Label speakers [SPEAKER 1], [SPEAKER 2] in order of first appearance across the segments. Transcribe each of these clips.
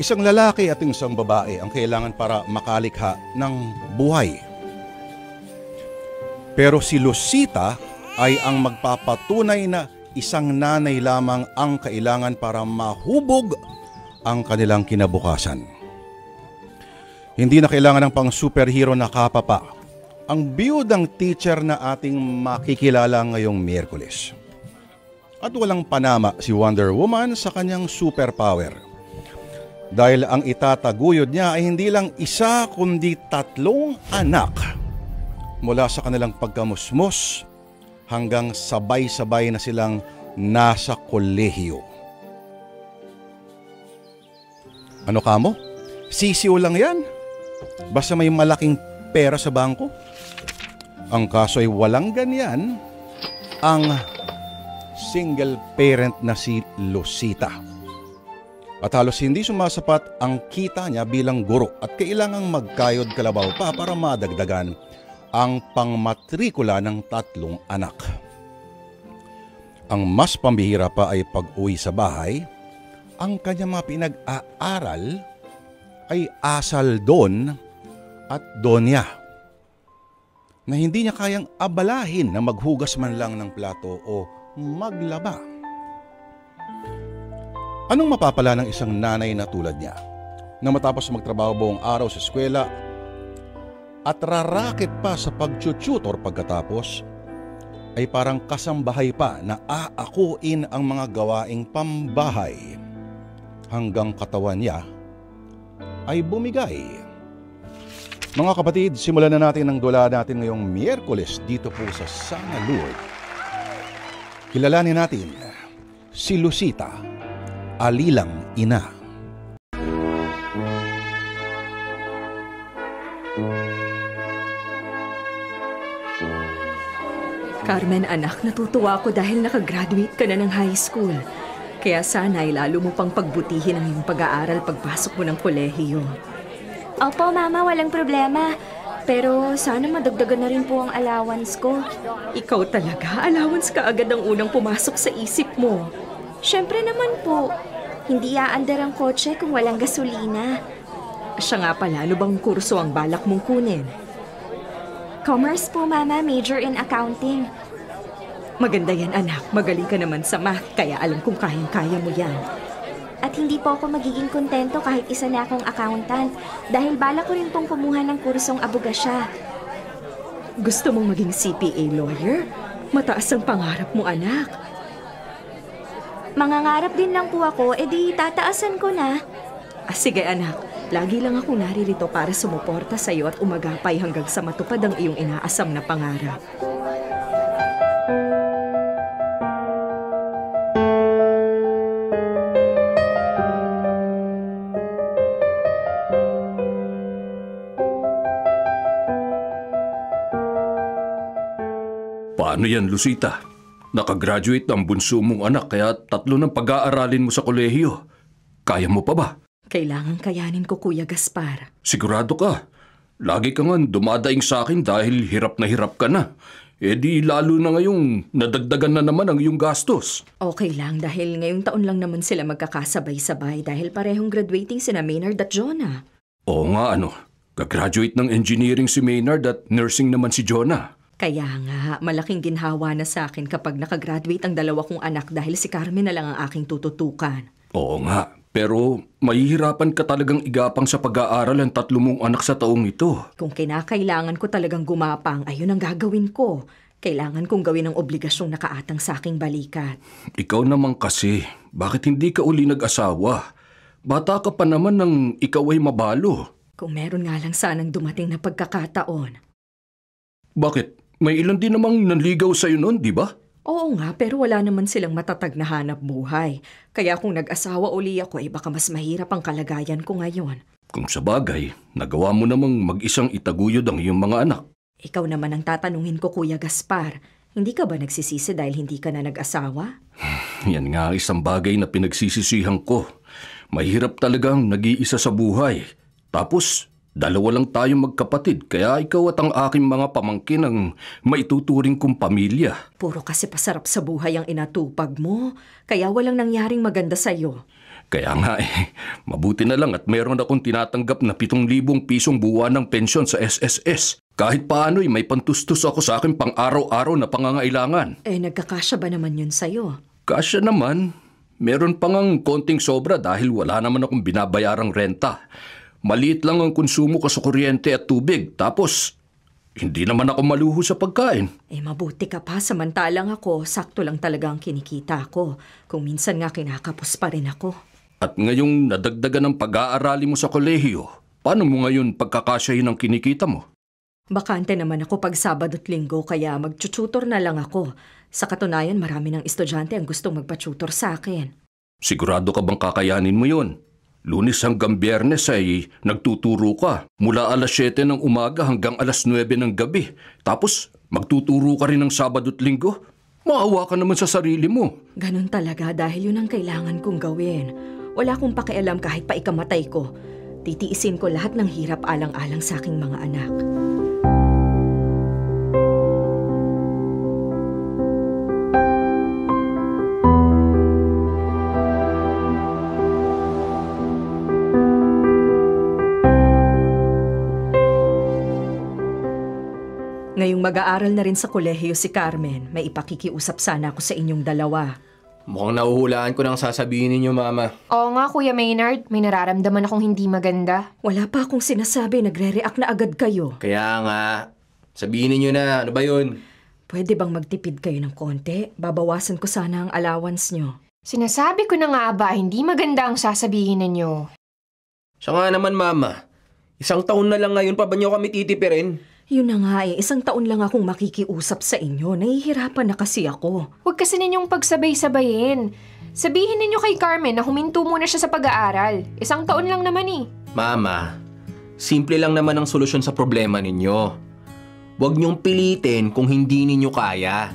[SPEAKER 1] Isang lalaki at isang babae ang kailangan para makalikha ng buhay. Pero si Lucita ay ang magpapatunay na isang nanay lamang ang kailangan para mahubog ang kanilang kinabukasan. Hindi na kailangan ng pang-superhero na kapapa ang biyudang teacher na ating makikilala ngayong Miyerkules. At walang panama si Wonder Woman sa kanyang superpower. Dahil ang itataguyod niya ay hindi lang isa kundi 3 anak mula sa kanilang pagkamusmos hanggang sabay-sabay na silang nasa kolehiyo. Ano kamo? Sisiw lang yan. Basta may malaking pera sa bangko. Ang kaso ay walang ganyan ang single parent na si Lucita. At halos hindi sumasapat ang kita niya bilang guro at kailangang magkayod kalabaw pa para madagdagan ang pangmatrikula ng 3 anak. Ang mas pambihira pa ay pag-uwi sa bahay, ang kanyang mga pinag-aaral ay asal doon at donya na hindi niya kayang abalahin na maghugas man lang ng plato o maglaba. Anong mapapala ng isang nanay na tulad niya na matapos magtrabaho buong araw sa eskwela at rarakit pa sa pag-tutor pagkatapos ay parang kasambahay pa na aakuin ang mga gawaing pambahay hanggang katawan niya ay bumigay. Mga kapatid, simulan na natin ang dula natin ngayong Miyerkules dito po sa Sana Lourdes. Kilalanin natin si Lucita, alilang ina.
[SPEAKER 2] Carmen anak, natutuwa ako dahil nakagraduate ka na ng high school. Kaya sana ay lalo mo pang pagbutihin ang iyong pag-aaral pagpasok mo ng kolehiyo.
[SPEAKER 3] Opo, Mama, walang problema. Pero sana madagdagan na rin po ang allowance ko.
[SPEAKER 2] Ikaw talaga, allowance ka agad ang unang pumasok sa isip mo.
[SPEAKER 3] Siyempre naman po, hindi aandar ang kotse kung walang gasolina.
[SPEAKER 2] Siya nga pala, ano bang kurso ang balak mong kunin?
[SPEAKER 3] Commerce po, Mama, major in accounting.
[SPEAKER 2] Maganda yan anak, magaling ka naman sa math, kaya alam kong kayang-kaya mo yan.
[SPEAKER 3] At hindi po ako magiging kontento kahit isa na akong accountant dahil balak ko rin pong kumuha ng kursong abogasya.
[SPEAKER 2] Gusto mong maging CPA lawyer? Mataas ang pangarap mo anak.
[SPEAKER 3] Mangangarap din lang po ako, edi tataasan ko na.
[SPEAKER 2] Sige anak, lagi lang ako naririto para sumuporta sa iyo at umagapay hanggang sa matupad ang iyong inaasam na pangarap.
[SPEAKER 4] Paano yan, Lucita? Nakagraduate ang bunso mong anak kaya 3 ng pag-aaralin mo sa kolehiyo. Kaya mo pa ba?
[SPEAKER 2] Kailangan kayanin ko, Kuya Gaspar.
[SPEAKER 4] Sigurado ka. Lagi ka nga dumadaing sa akin dahil hirap ka na. Di lalo na ngayong nadagdagan na naman ang iyong gastos.
[SPEAKER 2] Okay lang dahil ngayong taon lang naman sila magkakasabay-sabay dahil parehong graduating sina Maynard at Jonah.
[SPEAKER 4] Oo nga Kagraduate ng engineering si Maynard at nursing naman si Jonah.
[SPEAKER 2] Kaya nga, malaking ginhawa na sa akin kapag nakagraduate ang 2 kong anak dahil si Carmen na lang ang aking tututukan.
[SPEAKER 4] Oo nga, pero mahihirapan ka talagang igapang sa pag-aaral ang 3 mong anak sa taong ito.
[SPEAKER 2] Kung kinakailangan ko talagang gumapang, ayun ang gagawin ko. Kailangan kong gawin ang obligasyong nakaatang sa aking balikat.
[SPEAKER 4] Ikaw naman kasi, bakit hindi ka uli nag-asawa? Bata ka pa naman nang ikaw ay mabalo.
[SPEAKER 2] Kung meron nga lang sanang dumating na pagkakataon.
[SPEAKER 4] Bakit? May ilan din namang nanligaw sa'yo noon, di ba?
[SPEAKER 2] Oo nga, pero wala naman silang matatag na hanap buhay. Kaya kung nag-asawa uli ako, baka mas mahirap ang kalagayan ko ngayon.
[SPEAKER 4] Kung sa bagay, nagawa mo namang mag-isang itaguyod ang iyong mga anak.
[SPEAKER 2] Ikaw naman ang tatanungin ko, Kuya Gaspar. Hindi ka ba nagsisisi dahil hindi ka na nag-asawa?
[SPEAKER 4] Yan nga isang bagay na pinagsisisihan ko. Mahirap talagang nag-iisa sa buhay. Tapos, 2 lang tayong magkapatid, kaya ikaw at ang aking mga pamangkin ang maituturing kong pamilya.
[SPEAKER 2] Puro kasi pasarap sa buhay ang inatupag mo, kaya walang nangyaring maganda sa'yo.
[SPEAKER 4] Kaya nga mabuti na lang at meron akong tinatanggap na 7,000 pisong buwan ng pensyon sa SSS. Kahit paano'y may pantustos ako sa akin pang-araw-araw na pangangailangan.
[SPEAKER 2] Nagkakasya ba naman yun sa'yo?
[SPEAKER 4] Kasya naman. Meron pa ngang konting sobra dahil wala naman akong binabayarang renta. Maliit lang ang konsumo ko sa kuryente at tubig. Tapos, hindi naman ako maluho sa pagkain.
[SPEAKER 2] Mabuti ka pa. Samantalang ako, sakto lang talaga ang kinikita ko. Kung minsan nga kinakapos pa rin ako.
[SPEAKER 4] At ngayong nadagdagan ng pag-aarali mo sa kolehiyo, paano mo ngayon pagkakasyahin ang kinikita mo?
[SPEAKER 2] Bakante naman ako pag Sabado at Linggo kaya mag-tutor na lang ako. Sa katunayan, marami ng estudyante ang gustong magpa-tutor sa akin.
[SPEAKER 4] Sigurado ka bang kakayanin mo yun? Lunes hanggang Biyernes ay nagtuturo ka. Mula alas 7 ng umaga hanggang alas 9 ng gabi. Tapos magtuturo ka rin ng Sabado at Linggo. Maawa ka naman sa sarili mo.
[SPEAKER 2] Ganun talaga dahil yun ang kailangan kong gawin. Wala akong pakialam kahit pa ikamatay ko. Titiisin ko lahat ng hirap alang-alang sa aking mga anak. Ngayong mag-aaral na rin sa kolehiyo si Carmen, may ipakikiusap sana ako sa inyong dalawa.
[SPEAKER 5] Mukhang nahuhulaan ko nang sasabihin ninyo, Mama.
[SPEAKER 6] Oo nga, Kuya Maynard. May nararamdaman akong hindi maganda.
[SPEAKER 2] Wala pa akong sinasabi, nagre-react na agad kayo.
[SPEAKER 5] Kaya nga, sabihin ninyo na. Ano ba yun?
[SPEAKER 2] Pwede bang magtipid kayo ng konti? Babawasan ko sana ang allowance nyo.
[SPEAKER 6] Sinasabi ko na nga ba, hindi maganda ang sasabihin ninyo.
[SPEAKER 5] Siya nga naman, Mama. 1 taon na lang ngayon pa ba niyo kami titipirin?
[SPEAKER 2] Yun na nga 1 taon lang akong makikiusap sa inyo. Nahihirapan na kasi ako.
[SPEAKER 6] Huwag kasi ninyong pagsabay-sabayin. Sabihin ninyo kay Carmen na huminto muna siya sa pag-aaral. 1 taon lang naman eh.
[SPEAKER 5] Mama, simple lang naman ang solusyon sa problema ninyo. Huwag niyong pilitin kung hindi ninyo kaya.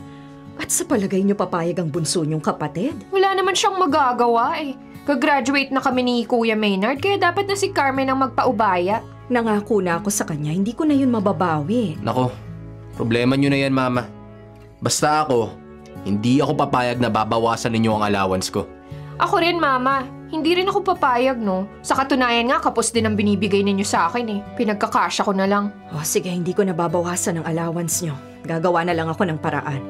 [SPEAKER 2] At sa palagay nyo papayag ang bunso nyong kapatid?
[SPEAKER 6] Wala naman siyang magagawa eh. Kagraduate na kami ni Kuya Maynard kaya dapat na si Carmen ang magpaubaya.
[SPEAKER 2] Nangako na ako sa kanya, hindi ko na yun mababawi.
[SPEAKER 5] Nako, problema niyo na yan, Mama. Basta ako, hindi ako papayag na babawasan ninyo ang allowance ko.
[SPEAKER 6] Ako rin, Mama. Hindi rin ako papayag, no? Sa katunayan nga, kapos din ang binibigay ninyo sa akin eh. Pinagkakasya ko na lang.
[SPEAKER 2] Sige, hindi ko nababawasan ang allowance nyo. Gagawa na lang ako ng paraan.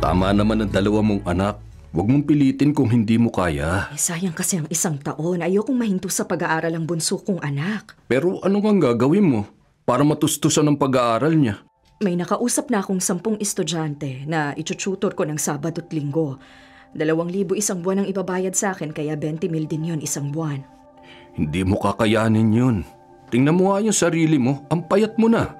[SPEAKER 4] Tama naman ang 2 mong anak. Huwag mong pilitin kung hindi mo kaya.
[SPEAKER 2] Sayang kasi ang 1 taon. Ayokong mahinto sa pag-aaral ang bunso kong anak.
[SPEAKER 4] Pero ano kang gagawin mo para matustusan ang pag-aaral niya?
[SPEAKER 2] May nakausap na akong 10 estudyante na itututor ko ng Sabado at Linggo. 2,000 isang buwan ang ibabayad sa akin kaya 20,000 din yun isang buwan.
[SPEAKER 4] Hindi mo kakayanin yun. Tingnan mo nga yung sarili mo. Ang payat mo na.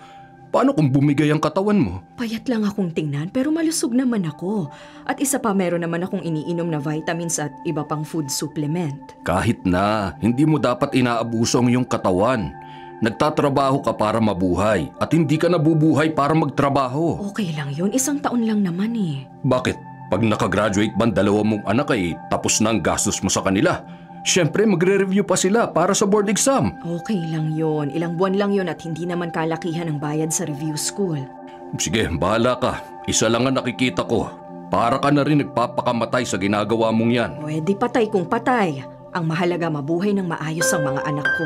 [SPEAKER 4] Paano kung bumigay ang katawan mo?
[SPEAKER 2] Payat lang akong tingnan pero malusog naman ako. At isa pa meron naman akong iniinom na vitamins at iba pang food supplement.
[SPEAKER 4] Kahit na, hindi mo dapat inaabuso ang iyong katawan. Nagtatrabaho ka para mabuhay at hindi ka nabubuhay para magtrabaho.
[SPEAKER 2] Okay lang yun, 1 taon lang naman eh.
[SPEAKER 4] Bakit? Pag nakagraduate ba ang 2 mong anak ay tapos na ang gastos mo sa kanila? Siyempre, magre-review pa sila para sa board exam.
[SPEAKER 2] Okay lang yun. Ilang buwan lang yun at hindi naman kalakihan ang bayad sa review school.
[SPEAKER 4] Sige, bahala ka. Isa lang ang nakikita ko. Para ka na rin nagpapakamatay sa ginagawa mong yan.
[SPEAKER 2] Pwede patay kung patay. Ang mahalaga mabuhay ng maayos ang mga anak ko.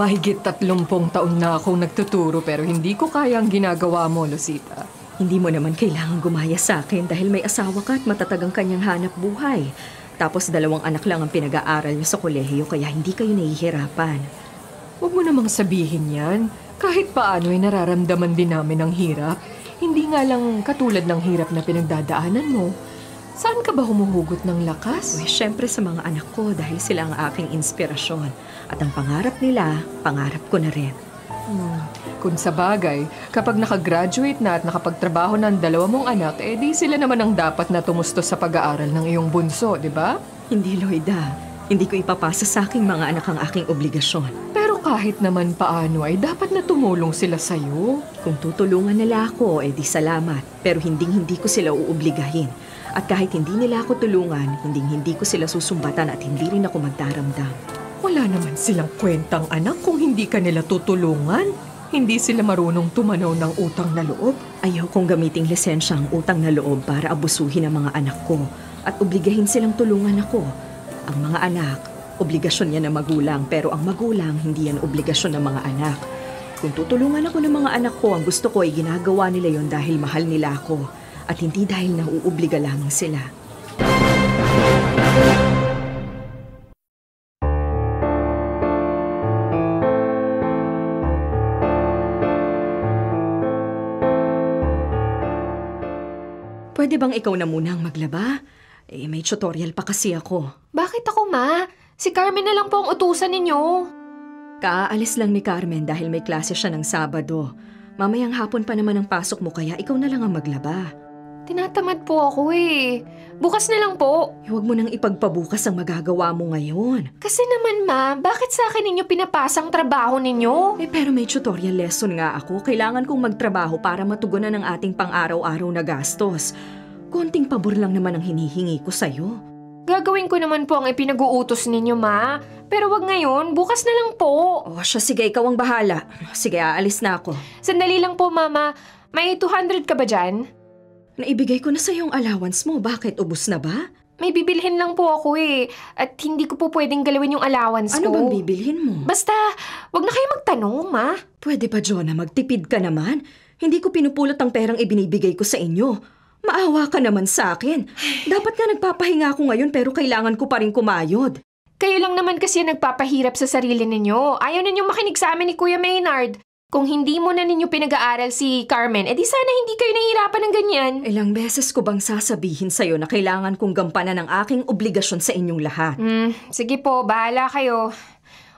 [SPEAKER 7] Mahigit 30 taon na akong nagtuturo pero hindi ko kaya ang ginagawa mo, Lucita.
[SPEAKER 2] Hindi mo naman kailangang gumaya sa akin dahil may asawa ka at matatagang kanyang hanap buhay. Tapos 2 anak lang ang pinag-aaral niyo sa kolehiyo kaya hindi kayo nahihirapan.
[SPEAKER 7] Huwag mo namang sabihin yan. Kahit paano ay nararamdaman din namin ang hirap. Hindi nga lang katulad ng hirap na pinagdadaanan mo. Saan ka ba humuhugot ng lakas?
[SPEAKER 2] Siyempre sa mga anak ko dahil sila ang aking inspirasyon. At ang pangarap nila, pangarap ko na rin.
[SPEAKER 7] Kung sa bagay, kapag nakagraduate na at nakapagtrabaho ng 2 mong anak, di sila naman ang dapat na tumustos sa pag-aaral ng iyong bunso, di ba?
[SPEAKER 2] Hindi, Loida. Hindi ko ipapasa sa aking mga anak ang aking obligasyon.
[SPEAKER 7] Pero kahit naman paano ay dapat na tumulong sila sa'yo.
[SPEAKER 2] Kung tutulungan nila ako, di salamat. Pero hindi ko sila uubligahin. At kahit hindi nila ako tulungan, hindi ko sila susumbatan at hindi rin ako magdaramdam.
[SPEAKER 7] Wala naman silang kwentang anak kung hindi ka nila tutulungan. Hindi sila marunong tumanaw ng utang na loob.
[SPEAKER 2] Ayaw kong gamiting lisensya ang utang na loob para abusuhin ang mga anak ko at obligahin silang tulungan ako. Ang mga anak, obligasyon yan ng magulang, pero ang magulang, hindi yan obligasyon ng mga anak. Kung tutulungan ako ng mga anak ko, ang gusto ko ay ginagawa nila yon dahil mahal nila ako at hindi dahil nauubliga lamang sila. Pwede bang ikaw na muna ang maglaba? May tutorial pa kasi ako.
[SPEAKER 6] Bakit ako, Ma? Si Carmen na lang po ang utusan ninyo.
[SPEAKER 2] Kaalis lang ni Carmen dahil may klase siya ng Sabado. Mamayang hapon pa naman ang pasok mo kaya ikaw na lang ang maglaba.
[SPEAKER 6] Tinatamad po ako eh. Bukas na lang po.
[SPEAKER 2] Huwag mo nang ipagpabukas ang magagawa mo ngayon.
[SPEAKER 6] Kasi naman, Ma, bakit sa akin ninyo pinapasang trabaho ninyo?
[SPEAKER 2] Pero may tutorial lesson nga ako. Kailangan kong magtrabaho para matugunan ang ating pang-araw-araw na gastos. Konting pabor lang naman ang hinihingi ko sa'yo.
[SPEAKER 6] Gagawin ko naman po ang ipinag-uutos ninyo, Ma. Pero wag ngayon, bukas na lang po.
[SPEAKER 2] Siya, sige, ikaw ang bahala. Sige, aalis na ako.
[SPEAKER 6] Sandali lang po, Mama. May 200 ka ba dyan?
[SPEAKER 2] Naibigay ko na sa'yo ang allowance mo. Bakit? Ubus na ba?
[SPEAKER 6] May bibilhin lang po ako eh. At hindi ko po pwedeng galawin yung allowance ko.
[SPEAKER 2] Ano bang bibilhin mo?
[SPEAKER 6] Basta, wag na kayo magtanong, Ma.
[SPEAKER 2] Pwede ba, Jonah? Magtipid ka naman. Hindi ko pinupulot ang perang ibinibigay ko sa inyo. Maawa ka naman sa akin. Dapat nga nagpapahinga ako ngayon pero kailangan ko pa rin kumayod.
[SPEAKER 6] Kayo lang naman kasi nagpapahirap sa sarili ninyo. Ayaw ninyong makinig sa amin ni Kuya Maynard. Kung hindi mo na ninyo pinag-aaral si Carmen, edi sana hindi kayo nahihirapan ng ganyan.
[SPEAKER 2] Ilang beses ko bang sasabihin sa'yo na kailangan kong gampanan ang aking obligasyon sa inyong lahat?
[SPEAKER 6] Sige po, bahala kayo.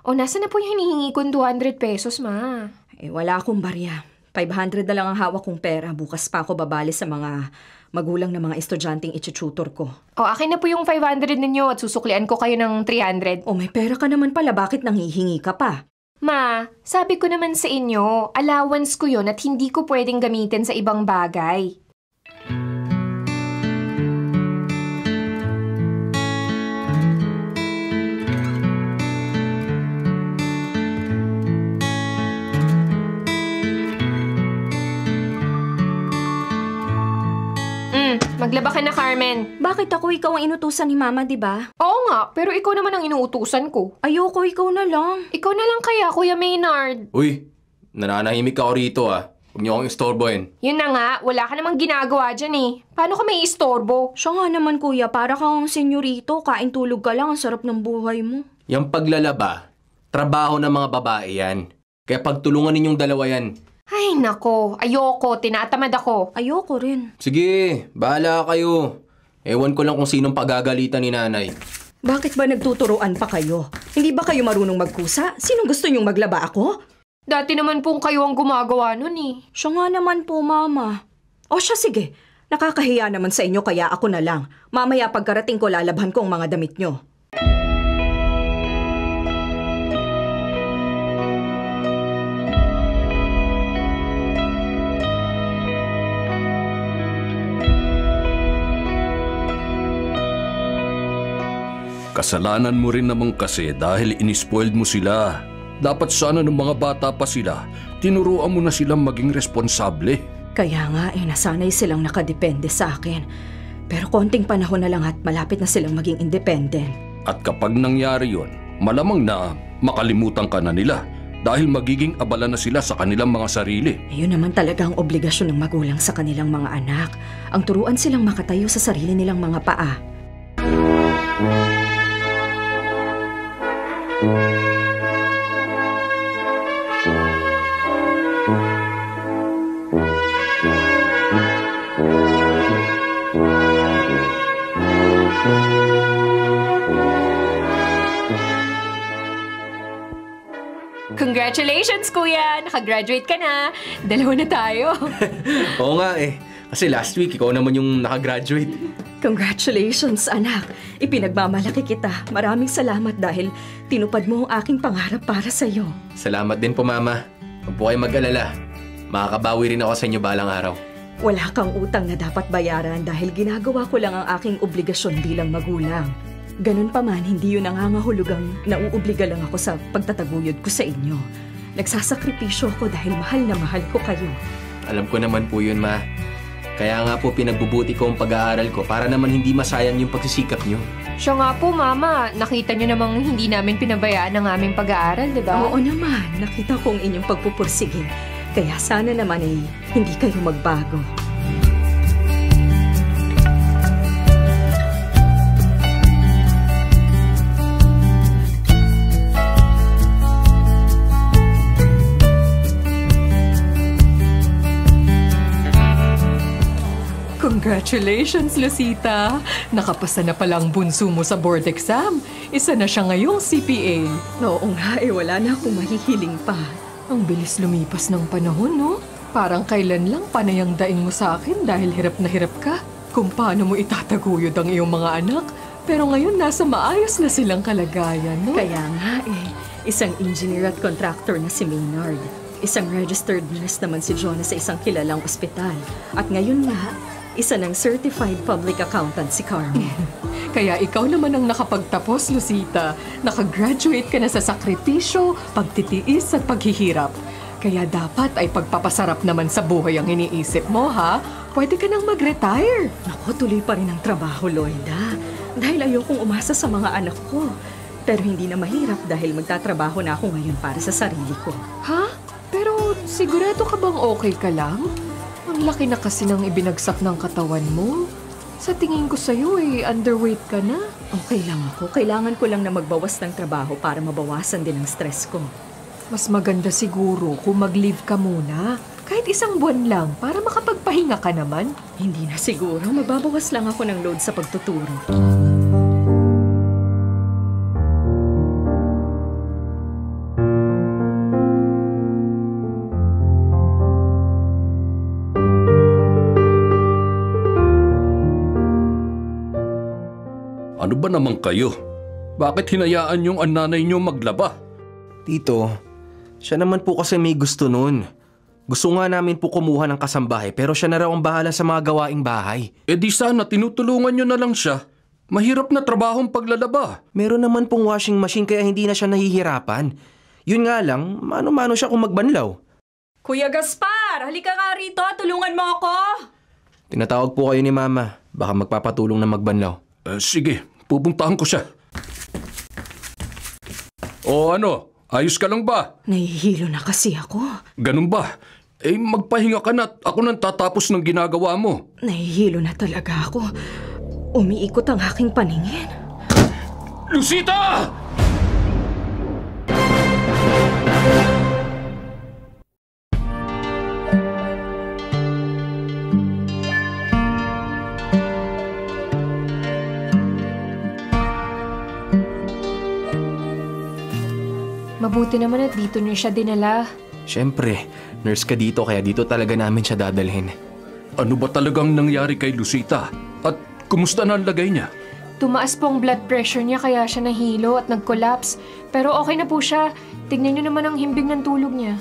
[SPEAKER 6] Nasa na po yung hinihingi kong 200 pesos, Ma?
[SPEAKER 2] Wala akong barya. 500 na lang ang hawak kong pera. Bukas pa ako babali sa mga magulang na mga estudyanteng itututor ko.
[SPEAKER 6] Akin na po yung 500 ninyo at susuklian ko kayo ng 300.
[SPEAKER 2] May pera ka naman pala. Bakit nanghihingi ka pa?
[SPEAKER 6] Ma, sabi ko naman sa inyo, allowance ko yun at hindi ko pwedeng gamitin sa ibang bagay. Maglaba ka na, Carmen.
[SPEAKER 3] Bakit ako? Ikaw ang inutusan ni Mama, di ba?
[SPEAKER 6] Oo nga, pero ikaw naman ang inuutusan ko.
[SPEAKER 3] Ayoko, ikaw na lang.
[SPEAKER 6] Ikaw na lang kaya, Kuya Maynard.
[SPEAKER 5] Uy, nananahimik ako rito ah. Huwag niyo akong istorbohin.
[SPEAKER 6] Yun na nga, wala ka namang ginagawa dyan eh. Paano ka may istorbo?
[SPEAKER 3] Siya nga naman, kuya. Para kang senyorito. Kain tulog ka lang. Ang sarap ng buhay mo.
[SPEAKER 5] Yung paglalaba, trabaho ng mga babae yan. Kaya pagtulungan ninyong dalawa yan.
[SPEAKER 6] Ay nako, ayoko, tinatamad ako.
[SPEAKER 3] Ayoko rin.
[SPEAKER 5] Sige, bahala kayo. Ewan ko lang kung sinong pagagalitan ni nanay.
[SPEAKER 2] Bakit ba nagtuturoan pa kayo? Hindi ba kayo marunong magkusa? Sinong gusto niyong maglaba ako?
[SPEAKER 6] Dati naman pong kayo ang gumagawa nun eh.
[SPEAKER 3] Siya nga naman po, Mama.
[SPEAKER 2] Siya, sige. Nakakahiya naman sa inyo kaya ako na lang. Mamaya pagkarating ko lalabhan ko ang mga damit nyo.
[SPEAKER 4] Kasalanan mo rin naman kasi dahil inispoiled mo sila. Dapat sana ng mga bata pa sila, tinuruan mo na silang maging responsable.
[SPEAKER 2] Kaya nga nasanay silang nakadepende sa akin. Pero konting panahon na lang at malapit na silang maging independent.
[SPEAKER 4] At kapag nangyari yon, malamang na makalimutan ka na nila dahil magiging abala na sila sa kanilang mga sarili.
[SPEAKER 2] Yun naman talaga ang obligasyon ng magulang sa kanilang mga anak. Ang turuan silang makatayo sa sarili nilang mga paa.
[SPEAKER 6] Congratulations, Kuya! Nakagraduate ka na. 2 na tayo.
[SPEAKER 5] Oo nga eh. Kasi last week, ikaw naman yung nakagraduate.
[SPEAKER 2] Congratulations, anak. Ipinagmamalaki kita. Maraming salamat dahil tinupad mo ang aking pangarap para sa'yo.
[SPEAKER 5] Salamat din po, Mama. Huwag po kayong mag-alala. Makakabawi rin ako sa inyo balang araw.
[SPEAKER 2] Wala kang utang na dapat bayaran dahil ginagawa ko lang ang aking obligasyon bilang magulang. Ganun pa man, hindi yun nangangahulugang nauobliga lang ako sa pagtataguyod ko sa inyo. Nagsasakripisyo ako dahil mahal na mahal ko kayo.
[SPEAKER 5] Alam ko naman po yun, Ma. Kaya nga po pinagbubuti ko ang pag-aaral ko para naman hindi masayang yung pagsisikap nyo.
[SPEAKER 6] Siya nga po, Mama. Nakita niyo namang hindi namin pinabayaan ang aming pag-aaral, di ba?
[SPEAKER 2] Oo naman, nakita ko ang inyong pagpupursige. Kaya sana naman hindi kayo magbago.
[SPEAKER 7] Congratulations, Lucita! Nakapasa na pala ang bunso mo sa board exam. Isa na siya ngayong CPA.
[SPEAKER 2] Oo nga, wala na akong mahihiling pa.
[SPEAKER 7] Ang bilis lumipas ng panahon, no? Parang kailan lang panay ang daing mo sa akin dahil hirap na hirap ka. Kung paano mo itataguyod ang iyong mga anak. Pero ngayon nasa maayos na silang kalagayan, no?
[SPEAKER 2] Kaya nga isang engineer at contractor na si Maynard. Isang registered nurse naman si Jonah sa isang kilalang ospital. At ngayon nga, isa ng certified public accountant si Carmen.
[SPEAKER 7] Kaya ikaw naman ang nakapagtapos, Lucita. Nakagraduate ka na sa sakripisyo, pagtitiis at paghihirap. Kaya dapat ay pagpapasarap naman sa buhay ang iniisip mo, ha? Pwede ka nang mag-retire.
[SPEAKER 2] Naku, tuloy pa rin ang trabaho, Lloyda. Dahil ayokong umasa sa mga anak ko. Pero hindi na mahirap dahil magtatrabaho na ako ngayon para sa sarili ko.
[SPEAKER 7] Ha? Pero sigurado ka bang okay ka lang? Ang laki na kasi ng ibinagsak ng katawan mo. Sa tingin ko sa'yo underweight ka na.
[SPEAKER 2] Okay lang ako. Kailangan ko lang na magbawas ng trabaho para mabawasan din ang stress ko.
[SPEAKER 7] Mas maganda siguro kung mag-leave ka muna. Kahit isang buwan lang para makapagpahinga ka naman.
[SPEAKER 2] Hindi na siguro. Mababawas lang ako ng load sa pagtuturo.
[SPEAKER 4] Ano ba naman kayo? Bakit hinayaan yung ang nanay niyo maglaba?
[SPEAKER 5] Tito, siya naman po kasi may gusto nun. Gusto nga namin po kumuha ng kasambahay pero siya na raw ang bahala sa mga gawaing bahay.
[SPEAKER 4] E di sana tinutulungan niyo na lang siya. Mahirap na trabahong paglalaba.
[SPEAKER 5] Meron naman pong washing machine kaya hindi na siya nahihirapan. Yun nga lang, mano-mano siya kung magbanlaw.
[SPEAKER 2] Kuya Gaspar, halika nga rito. Tulungan mo ako.
[SPEAKER 5] Tinatawag po kayo ni Mama. Baka magpapatulong na magbanlaw.
[SPEAKER 4] Sige, pupuntahan ko siya. O ano, ayos ka lang ba?
[SPEAKER 2] Nahihilo na kasi ako.
[SPEAKER 4] Ganun ba? Magpahinga ka na at ako nang tatapos ng ginagawa mo.
[SPEAKER 2] Nahihilo na talaga ako. Umiikot ang aking paningin.
[SPEAKER 4] Lucita!
[SPEAKER 6] Mabuti naman at dito niyo siya dinala.
[SPEAKER 5] Siyempre, nurse ka dito kaya dito talaga namin siya dadalhin.
[SPEAKER 4] Ano ba talagang nangyari kay Lucita? At kumusta na ang lagay niya?
[SPEAKER 6] Tumaas po ang blood pressure niya kaya siya nahilo at nag-collapse. Pero okay na po siya. Tignan niyo naman ang himbing ng tulog niya.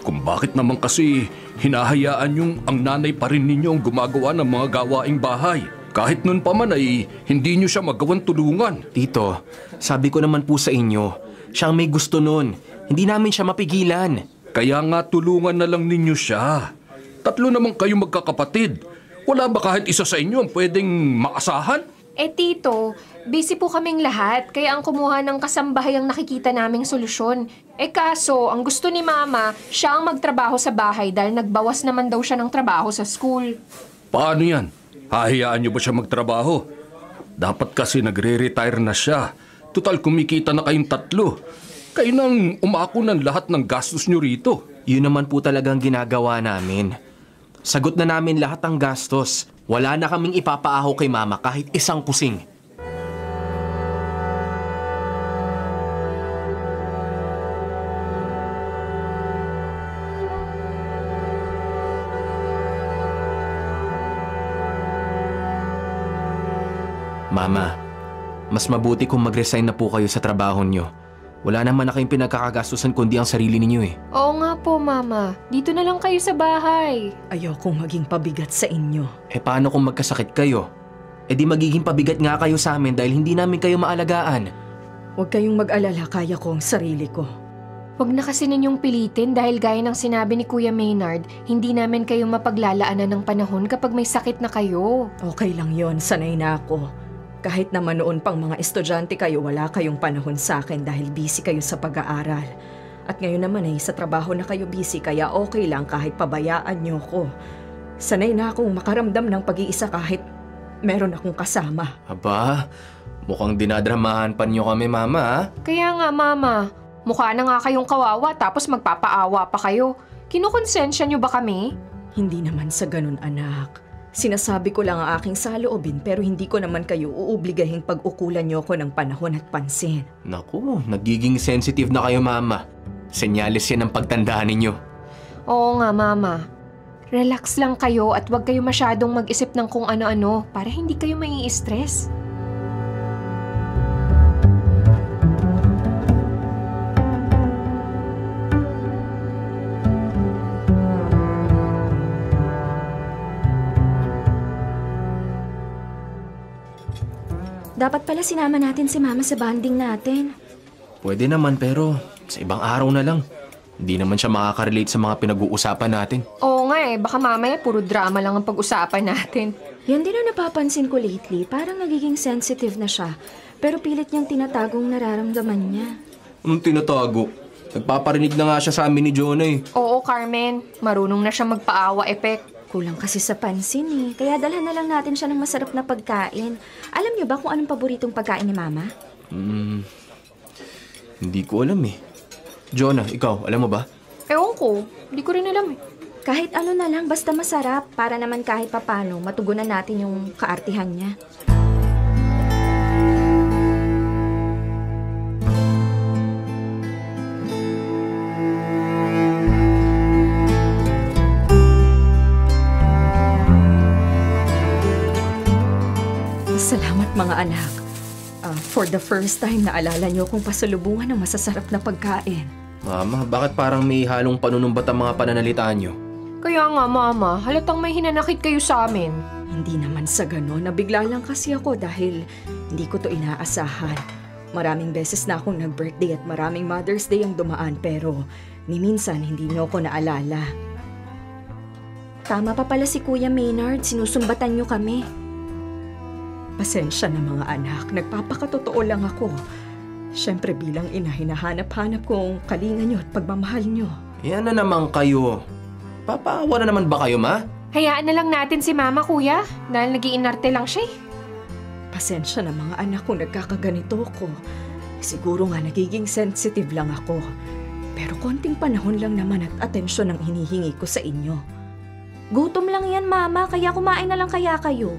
[SPEAKER 4] Kung bakit naman kasi hinahayaan yung ang nanay pa rin ninyo ang gumagawa ng mga gawaing bahay. Kahit nun pa man ay hindi niyo siya magawang tulungan.
[SPEAKER 5] Tito, sabi ko naman po sa inyo, siyang may gusto nun. Hindi namin siya mapigilan.
[SPEAKER 4] Kaya nga tulungan na lang ninyo siya. 3 naman kayo magkakapatid. Wala ba kahit isa sa inyo ang pwedeng maasahan?
[SPEAKER 6] Tito, busy po kaming lahat. Kaya ang kumuha ng kasambahay ang nakikita naming solusyon. Kaso, ang gusto ni Mama, siya ang magtrabaho sa bahay dahil nagbawas naman daw siya ng trabaho sa school.
[SPEAKER 4] Paano yan? Hahayaan niyo ba siya magtrabaho? Dapat kasi nagre-retire na siya. Total kumikita na kayong 3. Kayo nang umako ng lahat ng gastos niyo rito.
[SPEAKER 5] Yun naman po talagang ginagawa namin. Sagot na namin lahat ng gastos. Wala na kaming ipapaaho kay Mama kahit isang pusing. Mama, mas mabuti kung mag-resign na po kayo sa trabaho nyo. Wala naman na kayong pinagkakagastusan kundi ang sarili ninyo eh.
[SPEAKER 6] Oo nga po, Mama. Dito na lang kayo sa bahay.
[SPEAKER 2] Ayokong maging pabigat sa inyo.
[SPEAKER 5] Eh paano kung magkasakit kayo? Eh di magiging pabigat nga kayo sa amin dahil hindi namin kayo maalagaan.
[SPEAKER 2] Huwag kayong mag-alala, kaya ko ang sarili ko.
[SPEAKER 6] Huwag na kasi ninyong pilitin dahil gaya ng sinabi ni Kuya Maynard, hindi namin kayo mapaglalaanan ng panahon kapag may sakit na kayo.
[SPEAKER 2] Okay lang yon, sanay na ako. Kahit naman noon pang mga estudyante kayo, wala kayong panahon sa akin dahil busy kayo sa pag-aaral. At ngayon naman ay sa trabaho na kayo busy, kaya okay lang kahit pabayaan niyo ko. Sanay na akong makaramdam ng pag-iisa kahit meron akong kasama.
[SPEAKER 5] Aba, mukhang dinadramahan pa niyo kami, Mama ha?
[SPEAKER 6] Kaya nga, Mama. Mukha na nga kayong kawawa tapos magpapaawa pa kayo. Kinukonsensya niyo ba kami?
[SPEAKER 2] Hindi naman sa ganun, anak. Sinasabi ko lang ang aking saloobin pero hindi ko naman kayo uobligahing pag-ukulan niyo ko ng panahon at pansin.
[SPEAKER 5] Naku, nagiging sensitive na kayo, Mama. Senyales yan ang pagtandaan ninyo.
[SPEAKER 6] Oo nga, Mama. Relax lang kayo at huwag kayo masyadong mag-isip ng kung ano-ano para hindi kayo mai-stress.
[SPEAKER 3] Dapat pala sinama natin si Mama sa bonding natin.
[SPEAKER 5] Pwede naman pero sa ibang araw na lang. Hindi naman siya makaka-relate sa mga pinag-uusapan natin.
[SPEAKER 6] Oo nga baka mamaya puro drama lang ang pag-usapan natin.
[SPEAKER 3] Yan din ang napapansin ko lately. Parang nagiging sensitive na siya. Pero pilit niyang tinatagong nararamdaman niya.
[SPEAKER 5] Anong tinatago? Nagpaparinig na nga siya sa amin ni Jonah eh.
[SPEAKER 6] Oo, Carmen. Marunong na siya magpaawa effect.
[SPEAKER 3] Kulang kasi sa pansin eh. Kaya dalhan na lang natin siya ng masarap na pagkain. Alam niyo ba kung anong paboritong pagkain ni Mama?
[SPEAKER 5] Hindi ko alam eh. Jonah, ikaw, alam mo ba?
[SPEAKER 6] Ewan ko. Hindi ko rin alam eh.
[SPEAKER 3] Kahit ano na lang, basta masarap. Para naman kahit papano, matugunan natin yung kaartihan niya.
[SPEAKER 2] Salamat mga anak. For the first time, naalala niyo kung pasalubungan ng masasarap na pagkain.
[SPEAKER 5] Mama, bakit parang may halong panunumbat ang mga pananalita niyo?
[SPEAKER 6] Kaya nga, Mama. Halatang may hinanakit kayo sa amin.
[SPEAKER 2] Hindi naman sa gano'n. Nabigla lang kasi ako dahil hindi ko to inaasahan. Maraming beses na akong nag-birthday at maraming Mother's Day ang dumaan pero ni minsan hindi niyo ako naalala.
[SPEAKER 3] Tama pa pala si Kuya Maynard. Sinusumbatan niyo kami.
[SPEAKER 2] Pasensya na mga anak, nagpapakatotoo lang ako. Siyempre bilang ina, hinahanap-hanap ko ang kalinga niyo at pagmamahal niyo.
[SPEAKER 5] Yan na naman kayo. Papaawa na naman ba kayo, Ma?
[SPEAKER 6] Hayaan na lang natin si Mama, Kuya. Dahil nag-iinarte lang siya eh.
[SPEAKER 2] Pasensya na mga anak kung nagkakaganito ko. Siguro nga nagiging sensitive lang ako. Pero konting panahon lang naman at atensyon ang hinihingi ko sa inyo.
[SPEAKER 3] Gutom lang yan, Mama. Kaya kumain na lang kaya kayo.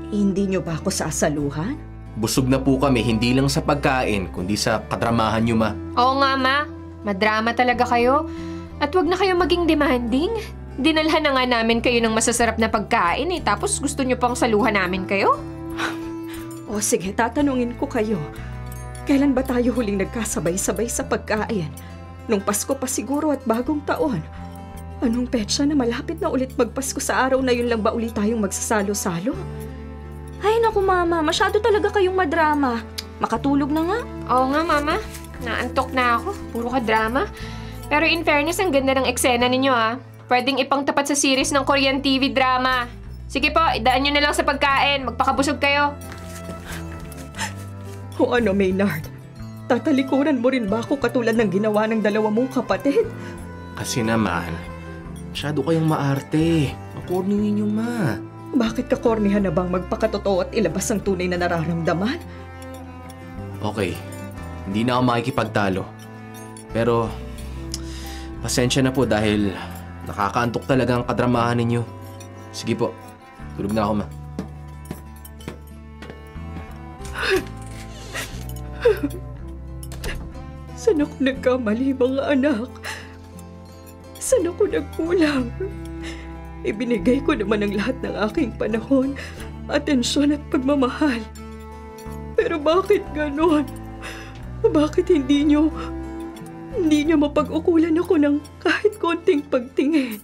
[SPEAKER 2] Hindi niyo ba ako sasaluhan?
[SPEAKER 5] Busog na po kami, hindi lang sa pagkain, kundi sa kadramahan niyo, Ma.
[SPEAKER 6] Oo nga, Ma. Madrama talaga kayo. At wag na kayo maging demanding. Dinalhan na nga namin kayo ng masasarap na pagkain eh. Tapos gusto niyo pang saluhan namin kayo?
[SPEAKER 2] O sige, tatanungin ko kayo. Kailan ba tayo huling nagkasabay-sabay sa pagkain? Nung Pasko pa siguro at bagong taon. Anong petsa na malapit na ulit magpasko sa araw na yun lang ba ulit tayong magsasalo-salo?
[SPEAKER 3] Ay naku, Mama. Masyado talaga kayong madrama. Makatulog na nga.
[SPEAKER 6] Oo nga, Mama. Naantok na ako. Puro ka drama. Pero in fairness, ang ganda ng eksena ninyo ah. Pwedeng ipangtapat sa series ng Korean TV drama. Sige po, idaan nyo na lang sa pagkain. Magpakabusog kayo.
[SPEAKER 2] O ano, Maynard? Tatalikuran mo rin ba ako katulad ng ginawa ng dalawa mong kapatid?
[SPEAKER 5] Kasi naman, masyado kayong maarte. Makornihin niyo, Ma.
[SPEAKER 2] Bakit kakornihan na bang magpakatotoo at ilabas ang tunay na nararamdaman?
[SPEAKER 5] Okay, hindi na ako makikipagtalo. Pero, pasensya na po dahil nakakaantok talaga ang kadramahan ninyo. Sige po, tulog na ako, Ma.
[SPEAKER 2] Saan ako nagkamali, mga anak? Saan ako nagkulang? Ibinigay ko naman ang lahat ng aking panahon atensyon at pagmamahal. Pero bakit ganon? Bakit hindi niyo mapag-ukulan ako ng kahit konting pagtingin?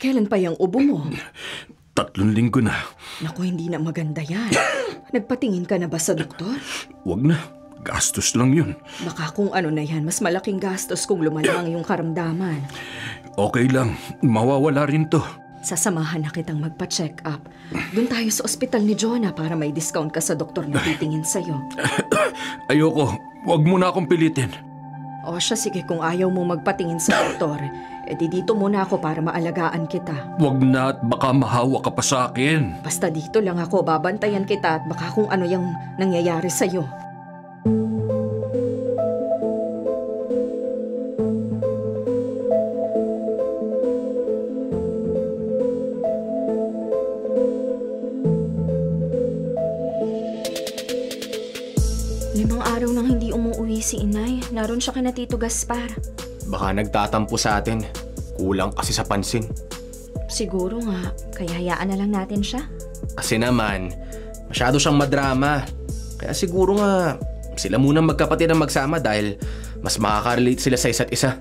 [SPEAKER 2] Kailan pa yung ubo mo?
[SPEAKER 4] 3 linggo na.
[SPEAKER 2] Naku, hindi na maganda yan. Nagpatingin ka na ba sa doktor?
[SPEAKER 4] Wag na. Gastos lang yun.
[SPEAKER 2] Baka kung ano na yan, mas malaking gastos kung lumalang yung karamdaman.
[SPEAKER 4] Okay lang. Mawawala rin to.
[SPEAKER 2] Sasamahan na kitang magpa-check up. Doon tayo sa ospital ni Jonah para may discount ka sa doktor na titingin sa'yo.
[SPEAKER 4] Ayoko. Wag mo na akong pilitin.
[SPEAKER 2] O siya, sige, kung ayaw mo magpatingin sa doktor, edi dito muna ako para maalagaan kita.
[SPEAKER 4] Wag na at baka mahawa ka pa sa akin.
[SPEAKER 2] Basta dito lang ako, babantayan kita at baka kung ano yung nangyayari sa'yo. Araw nang hindi umuwi si Inay. Naroon siya kina Tito Gaspar.
[SPEAKER 5] Baka nagtatampo sa atin. Kulang kasi sa pansin.
[SPEAKER 3] Siguro nga, kaya hayaan na lang natin siya.
[SPEAKER 5] Kasi naman, masyado siyang madrama. Kaya siguro nga, sila muna magkapatid ang magsama dahil mas makaka-relate sila sa isa't isa.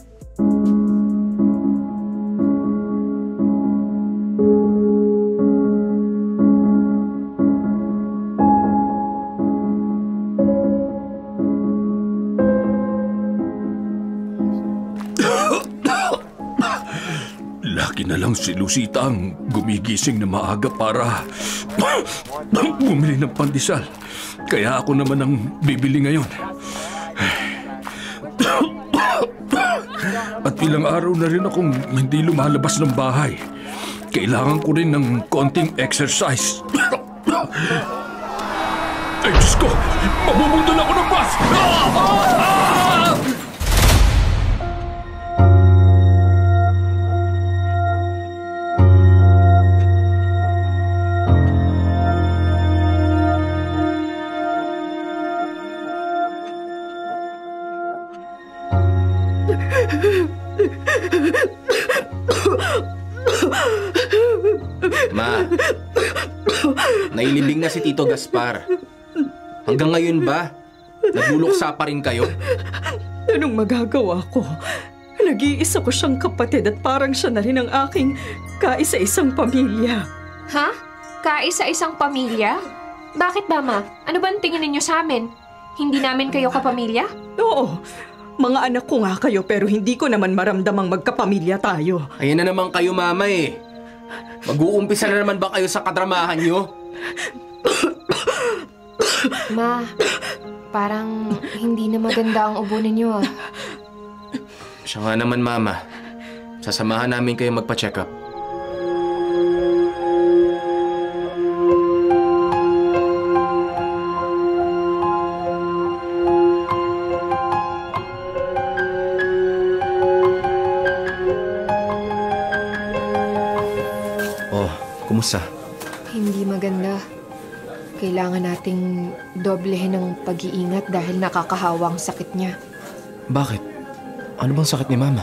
[SPEAKER 4] Lagi na lang si Lucita ang gumigising na maaga para bumili ng pandesal. Kaya ako naman ang bibili ngayon. At ilang araw na rin akong hindi lumalabas ng bahay. Kailangan ko rin ng konting exercise. Ay, Diyos ko! Mabubundol ako ng bus!
[SPEAKER 5] Ma, nailibing na si Tito Gaspar. Hanggang ngayon ba? Nagluluksa pa rin kayo?
[SPEAKER 2] Anong magagawa ko? Nag-iisa ko siyang kapatid at parang siya na rin ang aking kaisa-isang pamilya.
[SPEAKER 6] Ha? Kaisa-isang pamilya? Bakit ba, Ma? Ano ba ang tingin ninyo sa amin? Hindi namin kayo kapamilya?
[SPEAKER 2] Oo, mga anak ko nga kayo pero hindi ko naman maramdamang magkapamilya tayo.
[SPEAKER 5] Ayan na naman kayo, Mama eh. Mag-uumpisa na naman ba kayo sa kadramahan nyo?
[SPEAKER 6] Ma, parang hindi na maganda ang ubo ninyo ah.
[SPEAKER 5] Siya nga naman, Mama. Sasamahan namin kayo magpa-check up. Oh, kumusta?
[SPEAKER 6] Hindi maganda. Kailangan nating doblehin ang pag-iingat dahil nakakahawa ang sakit niya.
[SPEAKER 5] Bakit? Ano bang sakit ni Mama?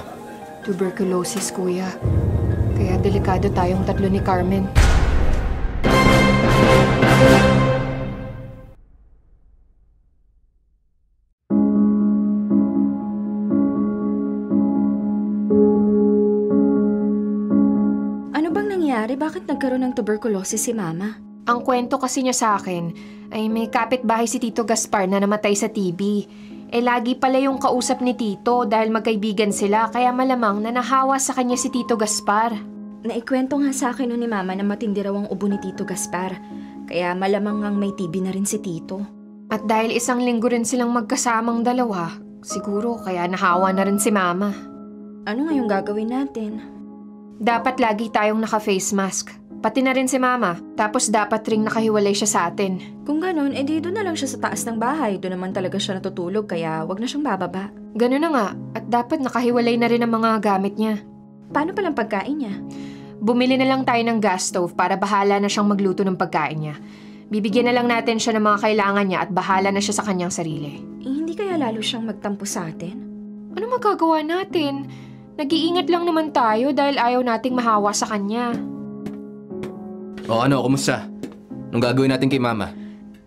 [SPEAKER 6] Tuberculosis, Kuya. Kaya delikado tayong tatlo ni Carmen.
[SPEAKER 3] Ano bang nangyari? Bakit nagkaroon ng tuberculosis si Mama?
[SPEAKER 6] Ang kwento kasi niya sa akin ay may kapitbahay si Tito Gaspar na namatay sa TB. Lagi pala yung kausap ni Tito dahil magkaibigan sila kaya malamang na nahawa sa kanya si Tito Gaspar.
[SPEAKER 3] Naikwento nga sa akin ni Mama na matindi raw ang ubo ni Tito Gaspar. Kaya malamang ngang may TB na rin si Tito.
[SPEAKER 6] At dahil 1 linggo rin silang magkasamang dalawa, siguro kaya nahawa na rin si Mama.
[SPEAKER 3] Ano ngayong gagawin natin?
[SPEAKER 6] Dapat lagi tayong naka-face mask. Pati na rin si Mama. Tapos dapat ring nakahiwalay siya sa atin.
[SPEAKER 3] Kung ganun, edi doon na lang siya sa taas ng bahay. Doon naman talaga siya natutulog kaya wag na siyang bababa.
[SPEAKER 6] Ganun na nga, at dapat nakahiwalay na rin ang mga gamit niya.
[SPEAKER 2] Paano palang pagkain niya?
[SPEAKER 6] Bumili na lang tayo ng gas stove para bahala na siyang magluto ng pagkain niya. Bibigyan na lang natin siya ng mga kailangan niya at bahala na siya sa kanyang sarili.
[SPEAKER 2] Hindi kaya lalo siyang magtampo sa atin?
[SPEAKER 6] Ano magagawa natin? Nag-iingat lang naman tayo dahil ayaw nating mahawa sa kanya.
[SPEAKER 5] O ano, kumusta? Anong gagawin natin kay Mama?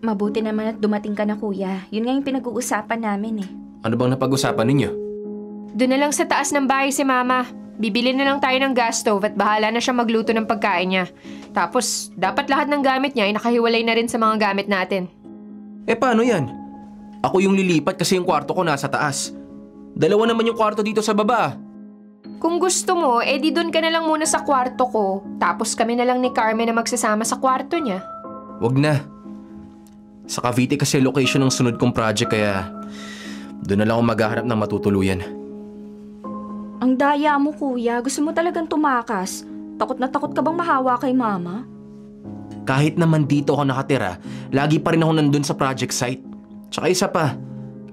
[SPEAKER 3] Mabuti naman at dumating ka na, kuya. Yun nga yung pinag-uusapan namin eh.
[SPEAKER 5] Ano bang napag-usapan ninyo?
[SPEAKER 6] Doon na lang sa taas ng bahay si Mama. Bibili na lang tayo ng gas stove at bahala na siya magluto ng pagkain niya. Tapos, dapat lahat ng gamit niya ay nakahiwalay na rin sa mga gamit natin.
[SPEAKER 5] Paano yan? Ako yung lilipat kasi yung kwarto ko nasa taas. Dalawa naman yung kwarto dito sa baba.
[SPEAKER 6] Kung gusto mo, di doon ka na lang muna sa kwarto ko. Tapos kami na lang ni Carmen na magsasama sa kwarto niya.
[SPEAKER 5] Wag na. Sa Cavite kasi location ng sunod kong project kaya doon na lang ako maghahanap ng matutuluyan.
[SPEAKER 2] Ang daya mo, kuya. Gusto mo talagang tumakas. Takot na takot ka bang mahawa kay Mama?
[SPEAKER 5] Kahit naman dito ako nakatira, lagi pa rin ako nandun sa project site. Tsaka isa pa,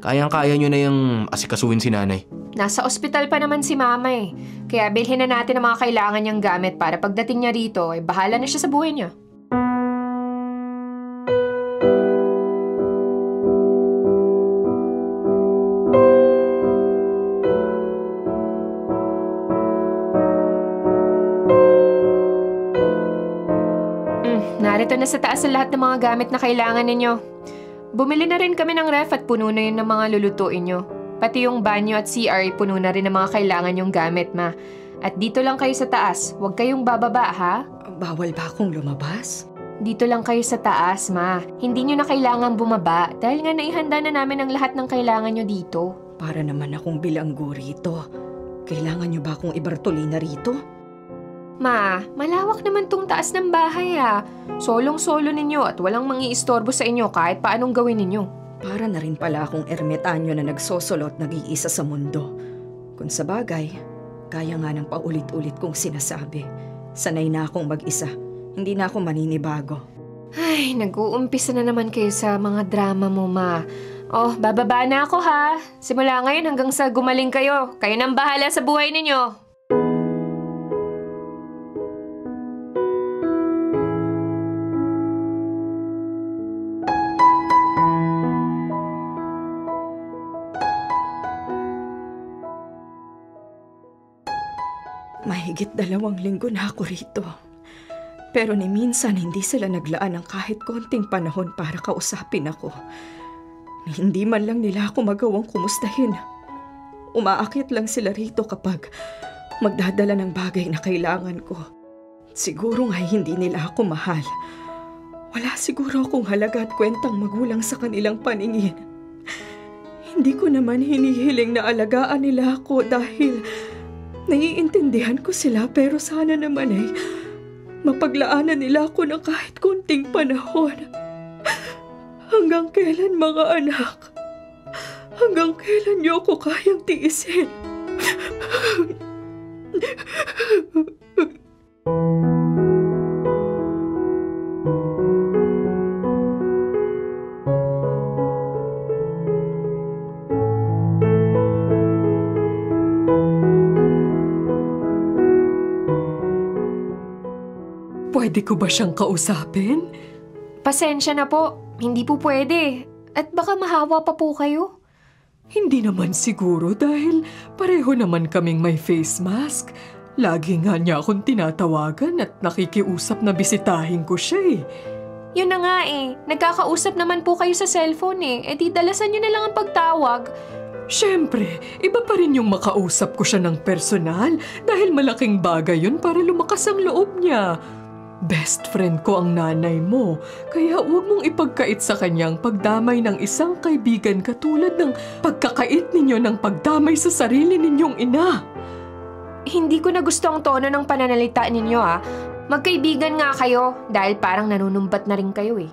[SPEAKER 5] kayang-kaya nyo na yung asikasuhin si nanay.
[SPEAKER 6] Nasa ospital pa naman si Mama eh. Kaya bilhin na natin ang mga kailangan niyang gamit para pagdating niya rito, bahala na siya sa buhay niya. Narito na sa taas ang lahat ng mga gamit na kailangan ninyo. Bumili na rin kami ng ref at puno na yun ng mga lulutuin nyo. Pati yung banyo at CR, puno na rin ng mga kailangan yung gamit, Ma. At dito lang kayo sa taas. Huwag kayong bababa, ha?
[SPEAKER 2] Bawal ba akong lumabas?
[SPEAKER 6] Dito lang kayo sa taas, Ma. Hindi nyo na kailangan bumaba dahil nga naihanda na namin ang lahat ng kailangan nyo dito.
[SPEAKER 2] Para naman akong bilanggo rito. Kailangan nyo ba akong ibartolina rito?
[SPEAKER 6] Ma, malawak naman tong taas ng bahay, ha. Solong-solo ninyo at walang mangiistorbo sa inyo kahit paanong gawin ninyo.
[SPEAKER 2] Para na rin pala akong ermitanyo na nagsosolot nag-iisa sa mundo. Kung sa bagay, kaya nga ng paulit-ulit kong sinasabi. Sanay na akong mag-isa. Hindi na ako maninibago.
[SPEAKER 6] Ay, nag-uumpisa na naman kayo sa mga drama mo, Ma. Oh, bababa na ako, ha. Simula ngayon hanggang sa gumaling kayo. Kayo nang bahala sa buhay ninyo.
[SPEAKER 2] Mahigit 2 linggo na ako rito. Pero ni minsan hindi sila naglaan ng kahit konting panahon para kausapin ako. Hindi man lang nila ako magawang kumustahin. Umaakit lang sila rito kapag magdadala ng bagay na kailangan ko. Siguro nga hindi nila ako mahal. Wala siguro akong halaga at kwentang magulang sa kanilang paningin. Hindi ko naman hinihiling na alagaan nila ako dahil naiintindihan ko sila, pero sana naman ay mapaglaanan nila ako ng kahit konting panahon. Hanggang kailan, mga anak? Hanggang kailan niyo ako kayang tiisin?
[SPEAKER 7] Pwede ko ba siyang kausapin?
[SPEAKER 6] Pasensya na po. Hindi po pwede. At baka mahawa pa po kayo.
[SPEAKER 7] Hindi naman siguro dahil pareho naman kaming may face mask. Lagi nga niya akong tinatawagan at nakikiusap na bisitahin ko siya eh.
[SPEAKER 6] Yun na nga eh. Nagkakausap naman po kayo sa cellphone eh. Di dalasan nyo na lang ang pagtawag.
[SPEAKER 7] Siyempre, iba pa rin yung makausap ko siya ng personal dahil malaking bagay yun para lumakas ang loob niya. Best friend ko ang nanay mo, kaya huwag mong ipagkait sa kanyang pagdamay ng isang kaibigan katulad ng pagkakait ninyo ng pagdamay sa sarili ninyong ina.
[SPEAKER 6] Hindi ko na gusto ang tono ng pananalita ninyo ha. Magkaibigan nga kayo dahil parang nanunumbat na rin kayo eh.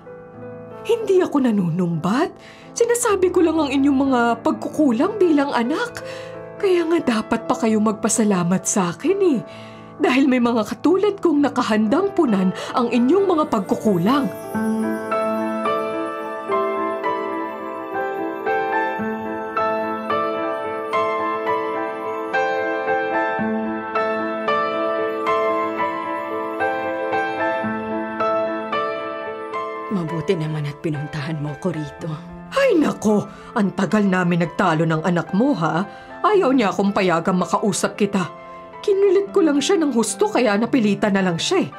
[SPEAKER 7] Hindi ako nanunumbat. Sinasabi ko lang ang inyong mga pagkukulang bilang anak. Kaya nga dapat pa kayo magpasalamat sa akin eh. Dahil may mga katulad kong nakahandang punan ang inyong mga pagkukulang.
[SPEAKER 2] Mabuti naman at pinuntahan mo ko rito.
[SPEAKER 7] Ay nako, ang tagal namin nagtalo ng anak mo ha. Ayaw niya akong payagang makausap kita. Kinulit ko lang siya ng husto kaya napilitan na lang siya eh.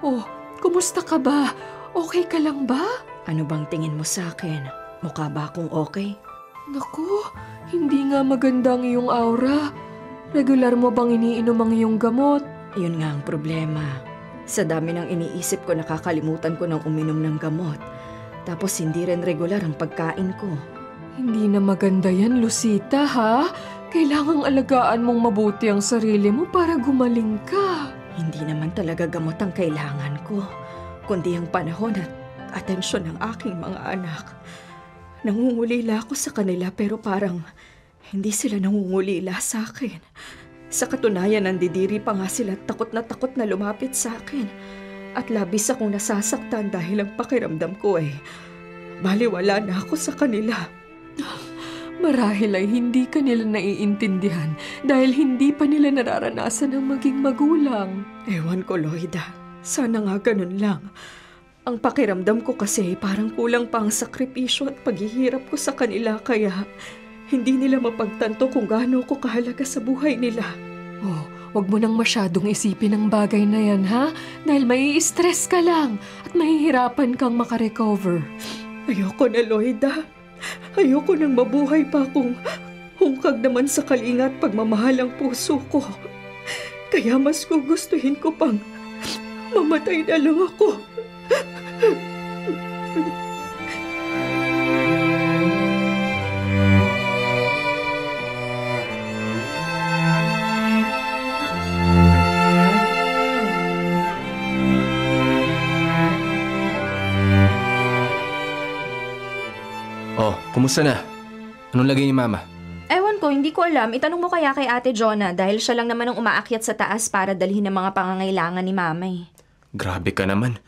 [SPEAKER 7] Oh, kumusta ka ba? Okay ka lang ba?
[SPEAKER 2] Ano bang tingin mo sa akin? Mukha ba akong okay?
[SPEAKER 7] Naku, hindi nga maganda ang iyong aura. Regular mo bang iniinom ang iyong gamot?
[SPEAKER 2] Yun nga ang problema. Sa dami ng iniisip ko, nakakalimutan ko ng uminom ng gamot. Tapos hindi rin regular ang pagkain ko.
[SPEAKER 7] Hindi na maganda yan, Lucita, ha? Kailangang alagaan mong mabuti ang sarili mo para gumaling ka.
[SPEAKER 2] Hindi naman talaga gamot ang kailangan ko, kundi ang panahon at atensyon ng aking mga anak. Nangungulila ako sa kanila pero parang hindi sila nangungulila sa akin. Sa katunayan, nandidiri pa nga sila takot na lumapit sa akin. At labis akong nasasaktan dahil ang pakiramdam ko baliwala na ako sa kanila.
[SPEAKER 7] Marahil ay hindi ka nila naiintindihan dahil hindi pa nila nararanasan ang maging magulang.
[SPEAKER 2] Ewan ko, Loida. Sana nga ganun lang. Ang pakiramdam ko kasi parang kulang pa ang sakripisyo at paghihirap ko sa kanila kaya hindi nila mapagtanto kung gaano ko kahalaga sa buhay nila.
[SPEAKER 7] Oh, wag mo nang masyadong isipin ang bagay na yan, ha? Dahil mai-stress ka lang at mahihirapan kang makarecover.
[SPEAKER 2] Ayoko na, Loida. Ayoko nang mabuhay pa kung hungkag naman sa kalinga at pagmamahal ang puso ko. Kaya mas gugustuhin ko pang mamatay na lang ako.
[SPEAKER 5] Oh, kumusta na? Anong lagay ni Mama?
[SPEAKER 3] Ewan ko, hindi ko alam. Itanong mo kaya kay Ate Jonah dahil siya lang naman ang umaakyat sa taas para dalhin ang mga pangangailangan ni Mama eh.
[SPEAKER 5] Grabe ka naman.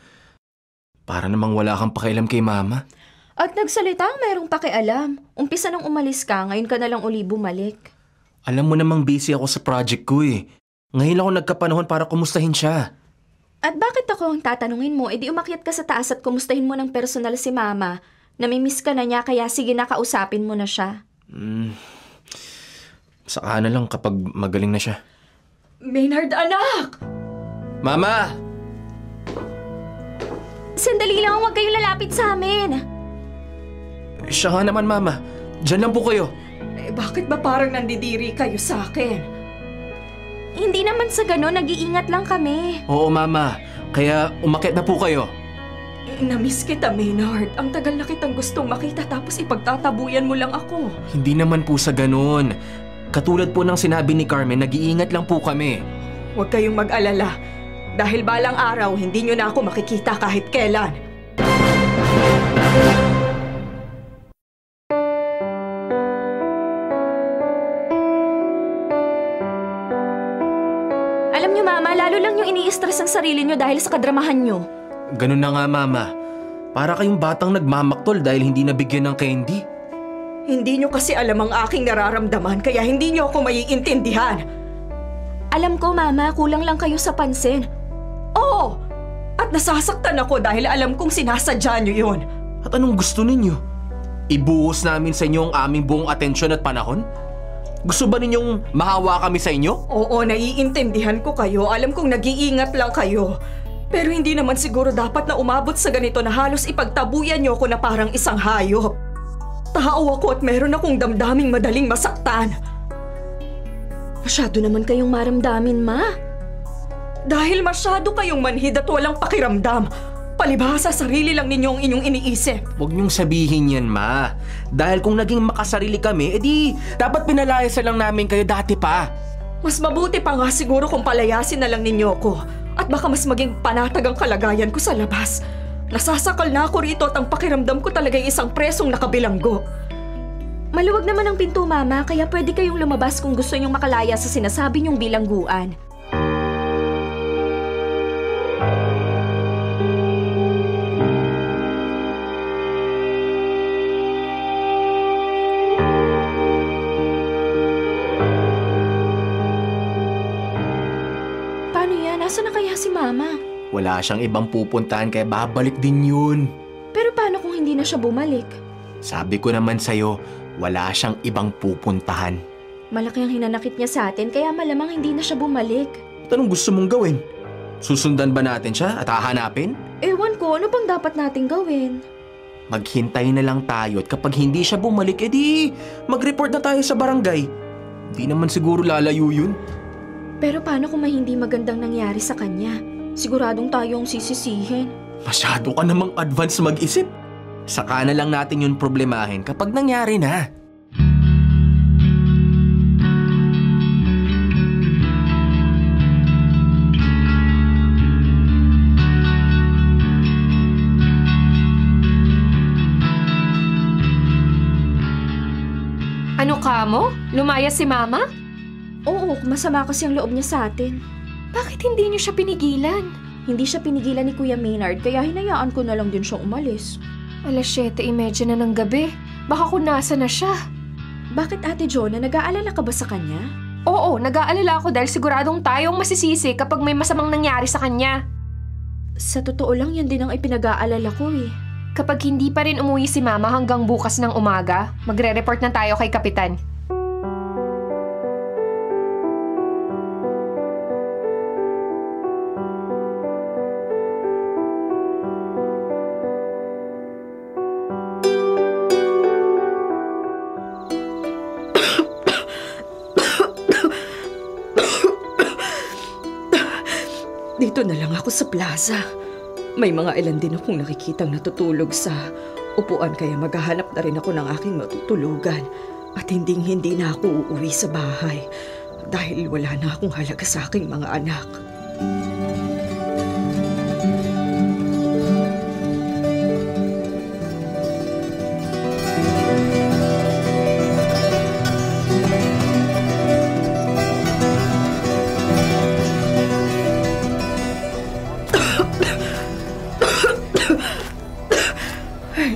[SPEAKER 5] Para namang wala kang pakialam kay Mama.
[SPEAKER 3] At nagsalita ang mayroong pakialam. Umpisa nang umalis ka, ngayon ka na lang uli bumalik.
[SPEAKER 5] Alam mo namang busy ako sa project ko eh. Ngayon ako nagkapanahon para kumustahin siya.
[SPEAKER 3] At bakit ako ang tatanungin mo? E di umakyat ka sa taas at kumustahin mo ng personal si Mama. Namimiss ka na niya kaya sige na kausapin mo na siya.
[SPEAKER 5] Saka na lang kapag magaling na siya.
[SPEAKER 2] Maynard, anak!
[SPEAKER 5] Mama!
[SPEAKER 3] Sandali lang, huwag kayong lalapit sa amin.
[SPEAKER 5] Siya nga naman, Mama. Diyan lang po kayo.
[SPEAKER 2] Bakit ba parang nandidiri kayo sa akin?
[SPEAKER 3] Hindi naman sa gano'n, nag-iingat lang kami.
[SPEAKER 5] Oo, Mama. Kaya umakyat na po kayo.
[SPEAKER 2] Namiss kita, Maynard. Ang tagal na kitang gustong makita tapos ipagtatabuyan mo lang ako.
[SPEAKER 5] Hindi naman po sa ganun. Katulad po ng sinabi ni Carmen, nag-iingat lang po kami.
[SPEAKER 2] Huwag kayong mag-alala. Dahil balang araw, hindi nyo na ako makikita kahit kailan.
[SPEAKER 3] Alam nyo, Mama, lalo lang yung ini-stress ang sarili nyo dahil sa kadramahan nyo.
[SPEAKER 5] Ganun na nga, Mama. Para kayong batang nagmamaktol dahil hindi nabigyan ng candy.
[SPEAKER 2] Hindi nyo kasi alam ang aking nararamdaman kaya hindi nyo ako maiintindihan.
[SPEAKER 3] Alam ko, Mama, kulang lang kayo sa pansin.
[SPEAKER 2] Oo! At nasasaktan ako dahil alam kong sinasadya nyo yun.
[SPEAKER 5] At anong gusto ninyo? Ibuhos namin sa inyo ang aming buong atensyon at panahon? Gusto ba ninyong mahawa kami sa inyo?
[SPEAKER 2] Oo, naiintindihan ko kayo. Alam kong nag-iingat lang kayo. Pero hindi naman siguro dapat na umabot sa ganito na halos ipagtabuyan niyo ako na parang isang hayop. Tao ako at meron akong damdaming madaling masaktan.
[SPEAKER 3] Masyado naman kayong maramdamin, Ma.
[SPEAKER 2] Dahil masyado kayong manhid at walang pakiramdam. Palibhasa sarili lang ninyo ang inyong iniisip.
[SPEAKER 5] Huwag niyong sabihin yan, Ma. Dahil kung naging makasarili kami, edi dapat pinalayasan lang namin kayo dati pa.
[SPEAKER 2] Mas mabuti pa nga siguro kung palayasin na lang ninyo ako. At baka mas maging panatag ang kalagayan ko sa labas. Nasasakal na ako rito at ang pakiramdam ko talaga ay isang presong nakabilanggo.
[SPEAKER 3] Maluwag naman ang pinto, Mama, kaya pwede kayong lumabas kung gusto niyong makalaya sa sinasabi niyong bilangguan. Paano yan? Nasaan na kaya si Mama?
[SPEAKER 5] Wala siyang ibang pupuntahan kaya babalik din yun.
[SPEAKER 3] hindi na siya bumalik?
[SPEAKER 5] Sabi ko naman sa'yo, wala siyang ibang pupuntahan.
[SPEAKER 3] Malaki ang hinanakit niya sa atin kaya malamang hindi na siya bumalik.
[SPEAKER 5] Anong gusto mong gawin? Susundan ba natin siya at hahanapin?
[SPEAKER 3] Ewan ko, ano bang dapat nating gawin?
[SPEAKER 5] Maghintay na lang tayo at kapag hindi siya bumalik, edi mag-report na tayo sa barangay. Hindi naman siguro lalayo yun.
[SPEAKER 3] Pero paano kung may hindi magandang nangyari sa kanya? Siguradong tayong sisisihin.
[SPEAKER 5] Masyado ka namang advance mag-isip. Saka na lang natin yun problemahin kapag nangyari na.
[SPEAKER 6] Ano ka mo? Lumayas si Mama?
[SPEAKER 3] Oo, masama kasi ang loob niya sa atin.
[SPEAKER 6] Bakit hindi niyo siya pinigilan?
[SPEAKER 3] Hindi siya pinigilan ni Kuya Maynard kaya hinayaan ko na lang din siyang umalis.
[SPEAKER 6] 7:30 na ng gabi. Baka kung nasa na siya.
[SPEAKER 3] Bakit Ate Jonah, nag-aalala ka ba sa kanya?
[SPEAKER 6] Oo, nag-aalala ako dahil siguradong tayong masisisi kapag may masamang nangyari sa kanya.
[SPEAKER 3] Sa totoo lang, yan din ang ipinag-aalala ko eh.
[SPEAKER 6] Kapag hindi pa rin umuwi si Mama hanggang bukas ng umaga, magre-report na tayo kay Kapitan.
[SPEAKER 2] Dito na lang ako sa plaza. May mga ilan din akong nakikitang natutulog sa upuan kaya maghahanap na rin ako ng aking matutulugan. At hindi na ako uuwi sa bahay dahil wala na akong halaga sa aking mga anak.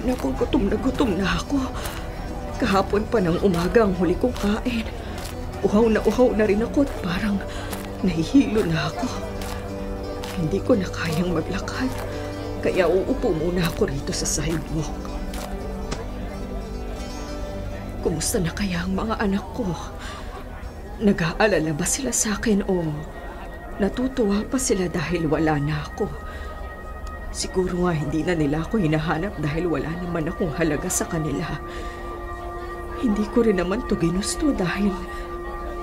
[SPEAKER 2] Naku, gutom na ako. Kahapon pa ng umaga ang huli kong kain. Uhaw na rin ako at parang nahihilo na ako. Hindi ko na kayang maglakad, kaya uupo muna ako rito sa sidewalk. Kumusta na kaya ang mga anak ko? Nag-aalala ba sila sa akin o natutuwa pa sila dahil wala na ako? Siguro nga hindi na nila ako hinahanap dahil wala naman akong halaga sa kanila. Hindi ko rin naman to ginusto dahil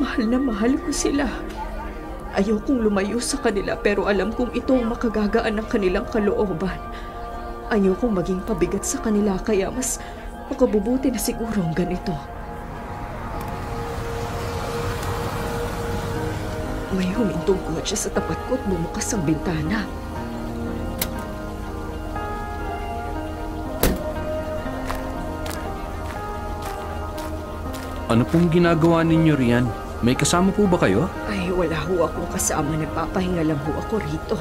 [SPEAKER 2] mahal na mahal ko sila. Ayokong lumayo sa kanila pero alam kong ito ang makagagaan ng kanilang kalooban. Ayokong maging pabigat sa kanila kaya mas makabubuti na siguro ang ganito. May humintong kotse sa tapat ko at bumukas ang bintana.
[SPEAKER 4] Ano pong ginagawa ninyo riyan? May kasama po ba kayo?
[SPEAKER 2] Ay, wala ho akong kasama. Nagpapahinga lang ho ako rito.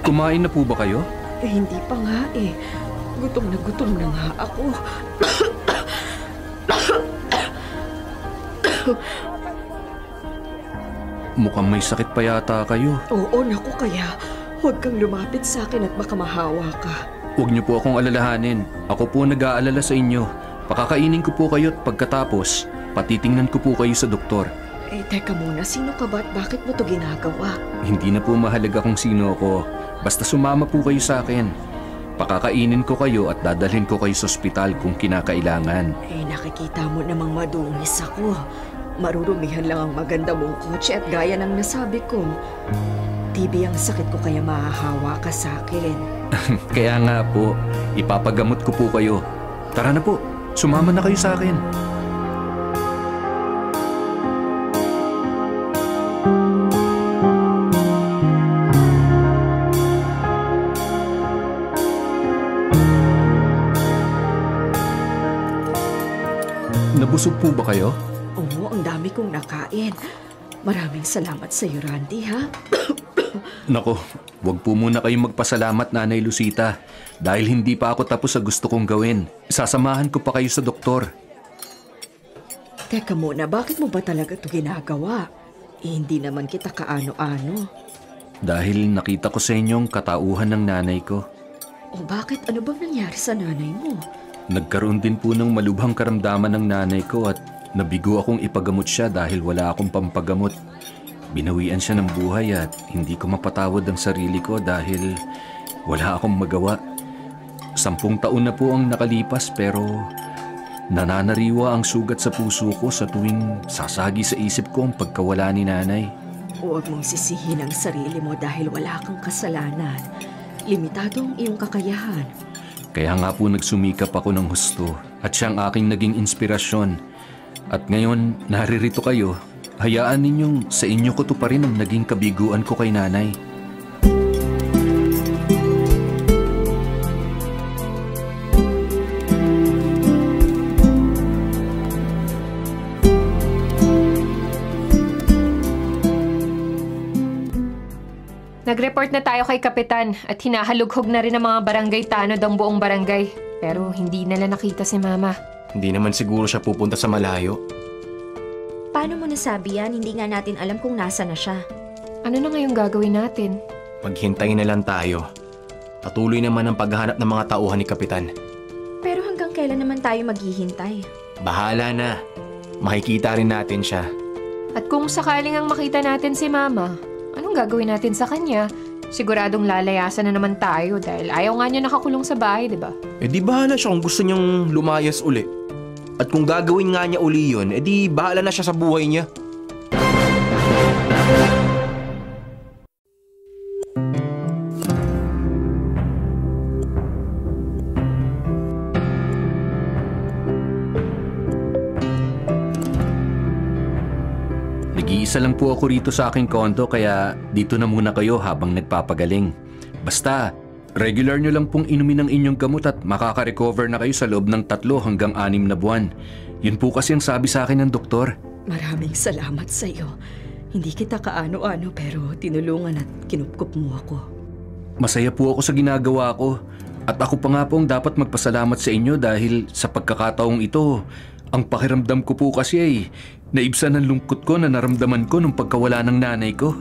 [SPEAKER 4] Kumain na po ba kayo?
[SPEAKER 2] Hindi pa nga eh. Gutom na nga ako.
[SPEAKER 4] Mukhang may sakit pa yata kayo.
[SPEAKER 2] Oo, naku, kaya huwag kang lumapit sa akin at baka mahawa ka.
[SPEAKER 4] Huwag niyo po akong alalahanin. Ako po nag-aalala sa inyo. Pakakainin ko po kayo at pagkatapos, patitingnan ko po kayo sa doktor.
[SPEAKER 2] Eh, teka muna, sino ka ba at bakit mo to ginagawa?
[SPEAKER 4] Hindi na po mahalaga kung sino ako. Basta sumama po kayo sa akin. Pakakainin ko kayo at dadalhin ko kayo sa ospital kung kinakailangan.
[SPEAKER 2] Eh, nakikita mo namang madungis ako. Marurumihan lang ang maganda mong kotse at gaya ng nasabi ko, TB ang sakit ko kaya mahahawa ka sa akin.
[SPEAKER 4] Kaya nga po, ipapagamot ko po kayo. Tara na po, sumama na kayo sa akin. Nabusog po ba kayo?
[SPEAKER 2] Oo, ang dami kong nakain. Maraming salamat sa iyo, Randy, ha?
[SPEAKER 4] Nako, wag po muna kayong magpasalamat, Nanay Lucita. Dahil hindi pa ako tapos sa gusto kong gawin. Sasamahan ko pa kayo sa doktor.
[SPEAKER 2] Teka muna, bakit mo ba talaga ito ginagawa? Eh, hindi naman kita kaano-ano.
[SPEAKER 4] Dahil nakita ko sa inyong katauhan ng nanay ko.
[SPEAKER 2] O bakit? Ano bang nangyari sa nanay mo?
[SPEAKER 4] Nagkaroon din po ng malubhang karamdaman ng nanay ko at nabigo akong ipagamot siya dahil wala akong pampagamot. Binawian siya ng buhay at hindi ko mapatawad ang sarili ko dahil wala akong magawa. 10 taon na po ang nakalipas pero nananariwa ang sugat sa puso ko sa tuwing sasagi sa isip ko ang pagkawala ni nanay.
[SPEAKER 2] Huwag mong sisihin ang sarili mo dahil wala kang kasalanan. Limitado ang iyong kakayahan.
[SPEAKER 4] Kaya nga po nagsumikap ako ng husto at siyang aking naging inspirasyon. At ngayon naririto kayo, hayaan ninyong sa inyo ko to pa rin ang naging kabiguan ko kay nanay.
[SPEAKER 6] Nag-report na tayo kay Kapitan at hinahalughog na rin ng mga barangay tanod ang buong barangay. Pero hindi nila nakita si Mama.
[SPEAKER 5] Hindi naman siguro siya pupunta sa malayo.
[SPEAKER 3] Paano mo nasabi yan? Hindi nga natin alam kung nasa na siya.
[SPEAKER 6] Ano na ngayong gagawin natin?
[SPEAKER 5] Maghintay na lang tayo. Patuloy naman ang paghahanap ng mga tauhan ni Kapitan.
[SPEAKER 3] Pero hanggang kailan naman tayo maghihintay?
[SPEAKER 5] Bahala na. Makikita rin natin siya.
[SPEAKER 6] At kung sakaling ang makita natin si Mama, anong gagawin natin sa kanya? Siguradong lalayasan na naman tayo dahil ayaw nga niya nakakulong sa bahay, di ba?
[SPEAKER 5] Di bahala siya kung gusto niyang lumayas uli. At kung gagawin nga niya uli yun, di bahala na siya sa buhay niya.
[SPEAKER 4] Nag-iisa lang po ako rito sa aking kondo kaya dito na muna kayo habang nagpapagaling. Basta, regular nyo lang pong inumin ang inyong gamot at makaka-recover na kayo sa loob ng 3 hanggang 6 na buwan. Yun po kasi ang sabi sa akin ng doktor.
[SPEAKER 2] Maraming salamat sa iyo. Hindi kita kaano-ano pero tinulungan at kinupkup mo ako.
[SPEAKER 4] Masaya po ako sa ginagawa ko. At ako pa nga po ang dapat magpasalamat sa inyo dahil sa pagkakataong ito, ang pakiramdam ko po kasi ay naibsan ang lungkot ko na naramdaman ko nung pagkawala ng nanay ko.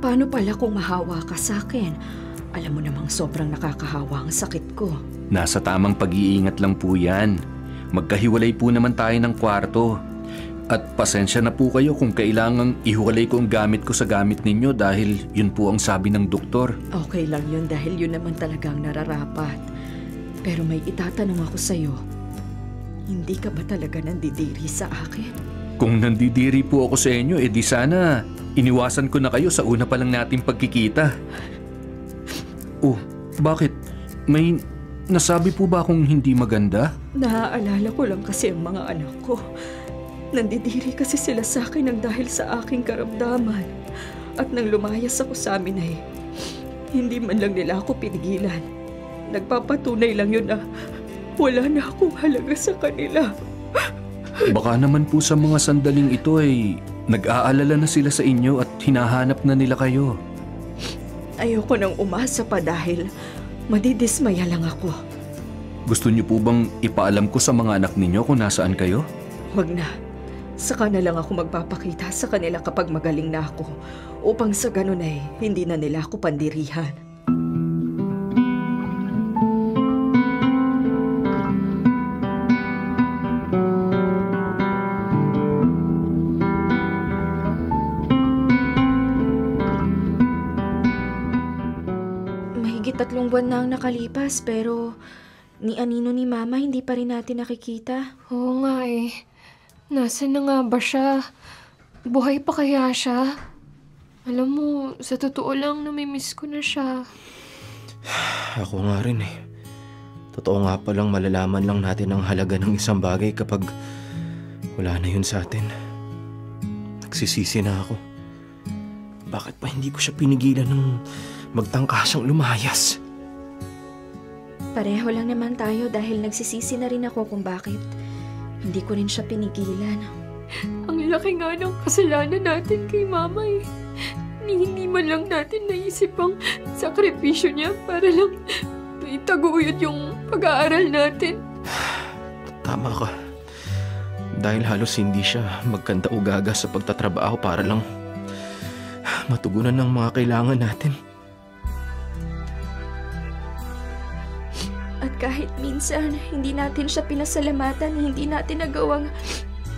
[SPEAKER 2] Paano pala kung mahawa ka sa akin? Alam mo namang sobrang nakakahawa ang sakit ko.
[SPEAKER 4] Nasa tamang pag-iingat lang po yan. Magkahiwalay po naman tayo ng kwarto. At pasensya na po kayo kung kailangang ihiwalay ko ang gamit ko sa gamit ninyo dahil yun po ang sabi ng doktor.
[SPEAKER 2] Okay lang yun dahil yun naman talagang nararapat. Pero may itatanong ako sa'yo. Hindi ka ba talaga nandidiri sa akin?
[SPEAKER 4] Kung nandidiri po ako sa inyo, di sana iniwasan ko na kayo sa una pa lang nating pagkikita. Oh, bakit? May nasabi po ba akong hindi maganda?
[SPEAKER 2] Naaalala ko lang kasi ang mga anak ko. Nandidiri kasi sila sa akin ng dahil sa aking karamdaman. At nang lumayas ako sa amin ay hindi man lang nila ako pinigilan. Nagpapatunay lang yun na wala na akong halaga sa kanila.
[SPEAKER 4] Baka naman po sa mga sandaling ito ay nag-aalala na sila sa inyo at hinahanap na nila kayo.
[SPEAKER 2] Ayoko nang umasa pa dahil madidismaya lang ako.
[SPEAKER 4] Gusto niyo po bang ipaalam ko sa mga anak ninyo kung nasaan kayo?
[SPEAKER 2] Huwag na. Saka na lang ako magpapakita sa kanila kapag magaling na ako upang sa ganun ay hindi na nila ako pandirihan.
[SPEAKER 3] Mahigit 3 buwan na ang nakalipas pero ni Anino ni Mama hindi pa rin natin nakikita.
[SPEAKER 6] Oo nga eh. Nasaan na nga ba siya? Buhay pa kaya siya? Alam mo, sa totoo lang, namimiss ko na siya.
[SPEAKER 5] Ako nga rin eh. Totoo nga palang malalaman lang natin ang halaga ng isang bagay kapag wala na yun sa atin. Nagsisisi na ako. Bakit pa hindi ko siya pinigilan ng magtangkasang lumayas?
[SPEAKER 3] Pareho lang naman tayo dahil nagsisisi na rin ako kung bakit hindi ko rin siya pinigilan.
[SPEAKER 6] Ang laki nga ng kasalanan natin kay Mama eh. Hindi man lang natin naisip ang sakripisyo niya para lang itaguyod yung pag-aaral natin.
[SPEAKER 5] Tama ka. Dahil halos hindi siya magkanta o gaga sa pagtatrabaho para lang matugunan ng mga kailangan natin.
[SPEAKER 3] kahit minsan hindi natin siya pinasalamatan, hindi natin nagawang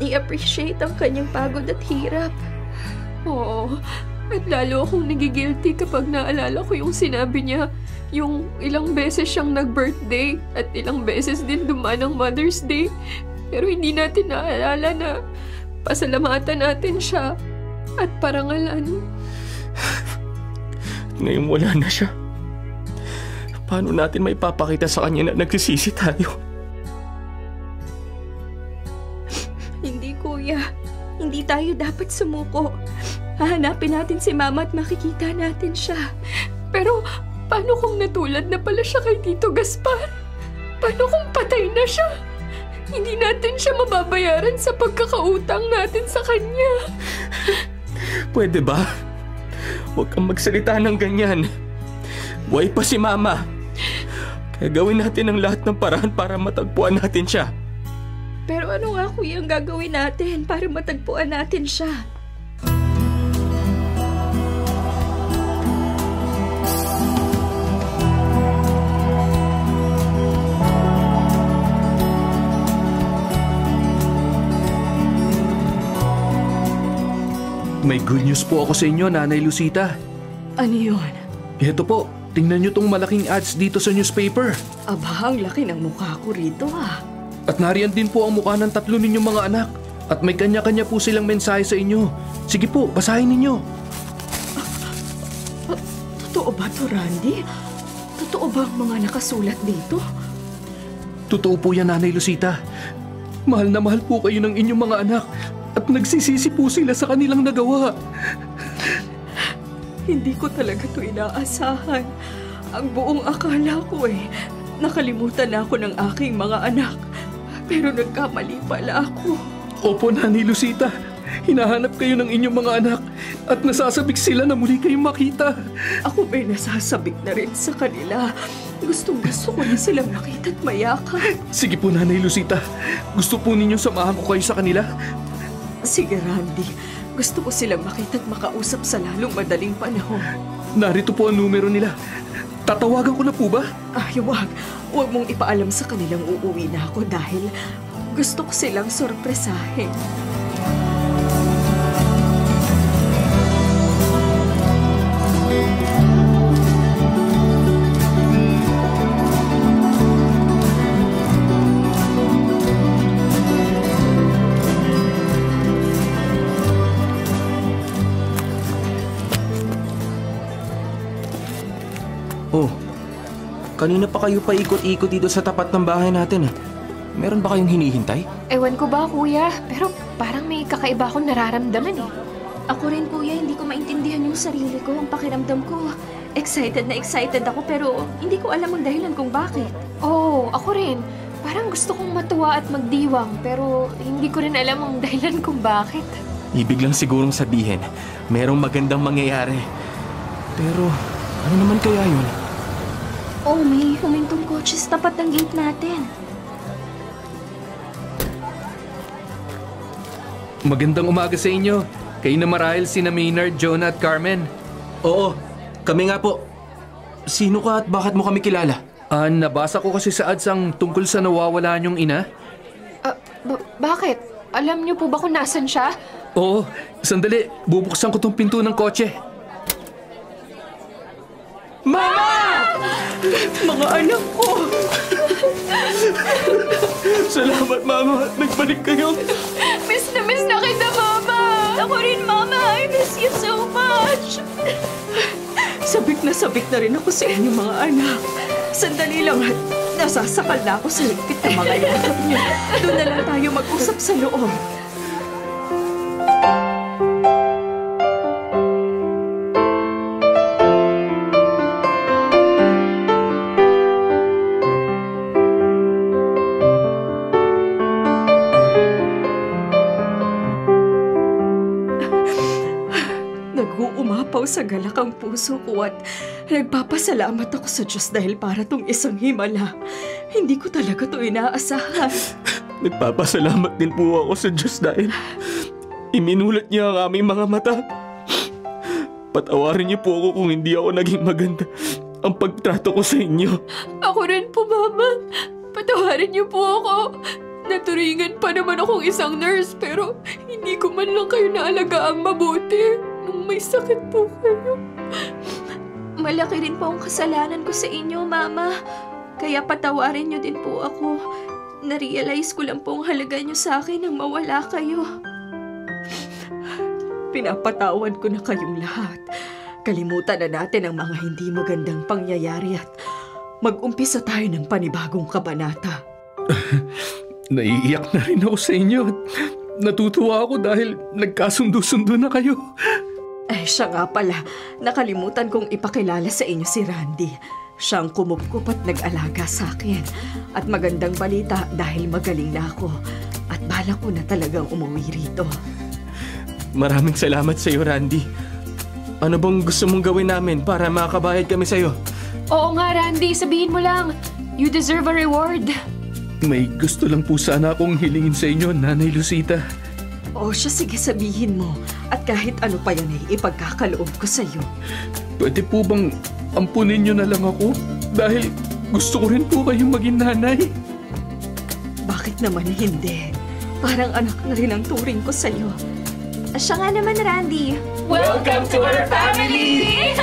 [SPEAKER 3] i-appreciate ang kanyang pagod at hirap.
[SPEAKER 6] Oo, at lalo akong nagigilty kapag naalala ko yung sinabi niya, yung ilang beses siyang nag-birthday at ilang beses din dumaan ang Mother's Day. Pero hindi natin naalala na pasalamatan natin siya at parangalan.
[SPEAKER 5] Ngayon wala na siya. Paano natin may papakita sa kanya na nagsisisi tayo?
[SPEAKER 3] Hindi, kuya. Hindi tayo dapat sumuko. Hahanapin natin si Mama at makikita natin siya.
[SPEAKER 6] Pero paano kung natulad na pala siya kay Tito Gaspar? Paano kung patay na siya? Hindi natin siya mababayaran sa pagkakautang natin sa kanya.
[SPEAKER 5] Pwede ba? Huwag kang magsalita ng ganyan. Buhay pa si Mama. Kaya gawin natin ang lahat ng paraan para matagpuan natin siya.
[SPEAKER 3] Pero ano nga kuya ang gagawin natin para matagpuan natin siya?
[SPEAKER 4] May good news po ako sa inyo, Nanay Lucita.
[SPEAKER 2] Ano yun?
[SPEAKER 4] Ito po, tingnan nyo tong malaking ads dito sa newspaper.
[SPEAKER 2] Aba, ang laki ng mukha ko rito
[SPEAKER 4] At nariyan din po ang mukha ng 3 ninyong mga anak. At may kanya-kanya po silang mensahe sa inyo. Sige po, basahin ninyo.
[SPEAKER 2] Totoo ba to, Randy? Totoo ba ang mga nakasulat dito?
[SPEAKER 4] Totoo po yan, Nanay Lucita. Mahal na mahal po kayo ng inyong mga anak. At nagsisisi po sila sa kanilang nagawa.
[SPEAKER 2] Hindi ko talaga to inaasahan. Ang buong akala ko nakalimutan na ako ng aking mga anak. Pero nagkamali pala ako.
[SPEAKER 4] Opo, Nanay Lucita. Hinahanap kayo ng inyong mga anak at nasasabik sila na muli kayong makita.
[SPEAKER 2] Ako ba'y nasasabik na rin sa kanila? Gustong-gusto ko na silang makita at mayakap.
[SPEAKER 4] Sige po, Nanay Lucita. Gusto po ninyong samahan ko kayo sa kanila?
[SPEAKER 2] Sige, Randy. Gusto ko silang makita at makausap sa lalong madaling panahon.
[SPEAKER 4] Narito po ang numero nila. Tatawagan ko na po ba?
[SPEAKER 2] Ay, wag. Huwag mong ipaalam sa kanilang uuwi na ako dahil gusto ko silang sorpresahin.
[SPEAKER 5] Oh, kanina pa kayo paikot-ikot dito sa tapat ng bahay natin. Meron ba kayong hinihintay?
[SPEAKER 6] Ewan ko ba, kuya? Pero parang may kakaiba akong nararamdaman
[SPEAKER 3] Ako rin kuya, hindi ko maintindihan yung sarili ko, ang pakiramdam ko. Excited na excited ako pero hindi ko alam ang dahilan kung bakit.
[SPEAKER 6] Oo, ako rin. Parang gusto kong matuwa at magdiwang pero hindi ko rin alam ang dahilan kung bakit.
[SPEAKER 5] Ibig lang sigurong sabihin, merong magandang mangyayari. Pero ano naman kaya yun?
[SPEAKER 3] Oh, may humintong kotse sa tapat ng gate natin.
[SPEAKER 4] Magandang umaga sa inyo. Kayo na marahil sina Maynard, Jonah at Carmen.
[SPEAKER 5] Oo, kami nga po. Sino ka at bakit mo kami kilala?
[SPEAKER 4] Nabasa ko kasi sa ads ang tungkol sa nawawala niyong ina.
[SPEAKER 6] Bakit? Alam niyo po ba kung nasan siya?
[SPEAKER 4] Oo, sandali. Bubuksan ko tong pinto ng kotse.
[SPEAKER 5] Mama!
[SPEAKER 2] Mga anak ko!
[SPEAKER 5] Salamat, Mama. Nagbalik kayo.
[SPEAKER 6] Miss na kita, Mama!
[SPEAKER 3] Ako rin, Mama! I miss you so much!
[SPEAKER 2] Sabik na rin ako sa inyo mga anak. Sandali lang at nasasakal na ako sa higpit ng mga yakap niyo. Doon na lang tayo mag-usap sa loob. Nag-uumapaw sa galak ang puso ko at nagpapasalamat ako sa Diyos dahil para tong isang himala. Hindi ko talaga to inaasahan.
[SPEAKER 5] Nagpapasalamat din po ako sa Diyos dahil iminulat niya ang aming mga mata. Patawarin niyo po ako kung hindi ako naging maganda. ang pagtrato ko sa inyo.
[SPEAKER 7] Ako rin po, Mama. Patawarin niyo po ako. Naturingan pa naman akong isang nurse pero hindi ko man lang kayo naalagaan mabuti nung may sakit po kayo.
[SPEAKER 3] Malaki rin po ang kasalanan ko sa inyo, Mama. Kaya patawarin niyo din po ako. Narealize ko lang po ang halaga niyo sa akin nang mawala kayo.
[SPEAKER 2] Pinapatawad ko na kayong lahat. Kalimutan na natin ang mga hindi magandang pangyayari at mag-umpisa tayo ng panibagong kabanata.
[SPEAKER 4] Naiiyak na rin ako sa inyo at natutuwa ako dahil nagkasundo-sundo na kayo.
[SPEAKER 2] Siya nga pala, nakalimutan kong ipakilala sa inyo si Randy. Siyang kumupkup at nag-alaga sa akin. At magandang balita dahil magaling na ako. At balak ko na talagang umuwi rito.
[SPEAKER 5] Maraming salamat sa iyo, Randy. Ano bang gusto mong gawin namin para makakabayad kami sa iyo?
[SPEAKER 6] Oo nga, Randy. Sabihin mo lang. You deserve a reward.
[SPEAKER 4] May gusto lang po sana akong hilingin sa inyo, Nanay Lucita.
[SPEAKER 2] O siya, sige sabihin mo. At kahit ano pa yan ay ipagkakaloob ko sa iyo.
[SPEAKER 4] Pwede po bang ampunin niyo na lang ako? Dahil gusto ko rin po kayong maging nanay.
[SPEAKER 2] Bakit naman hindi? Parang anak na rin ang turing ko sa iyo.
[SPEAKER 3] Siya nga naman, Randy.
[SPEAKER 6] Welcome to our family!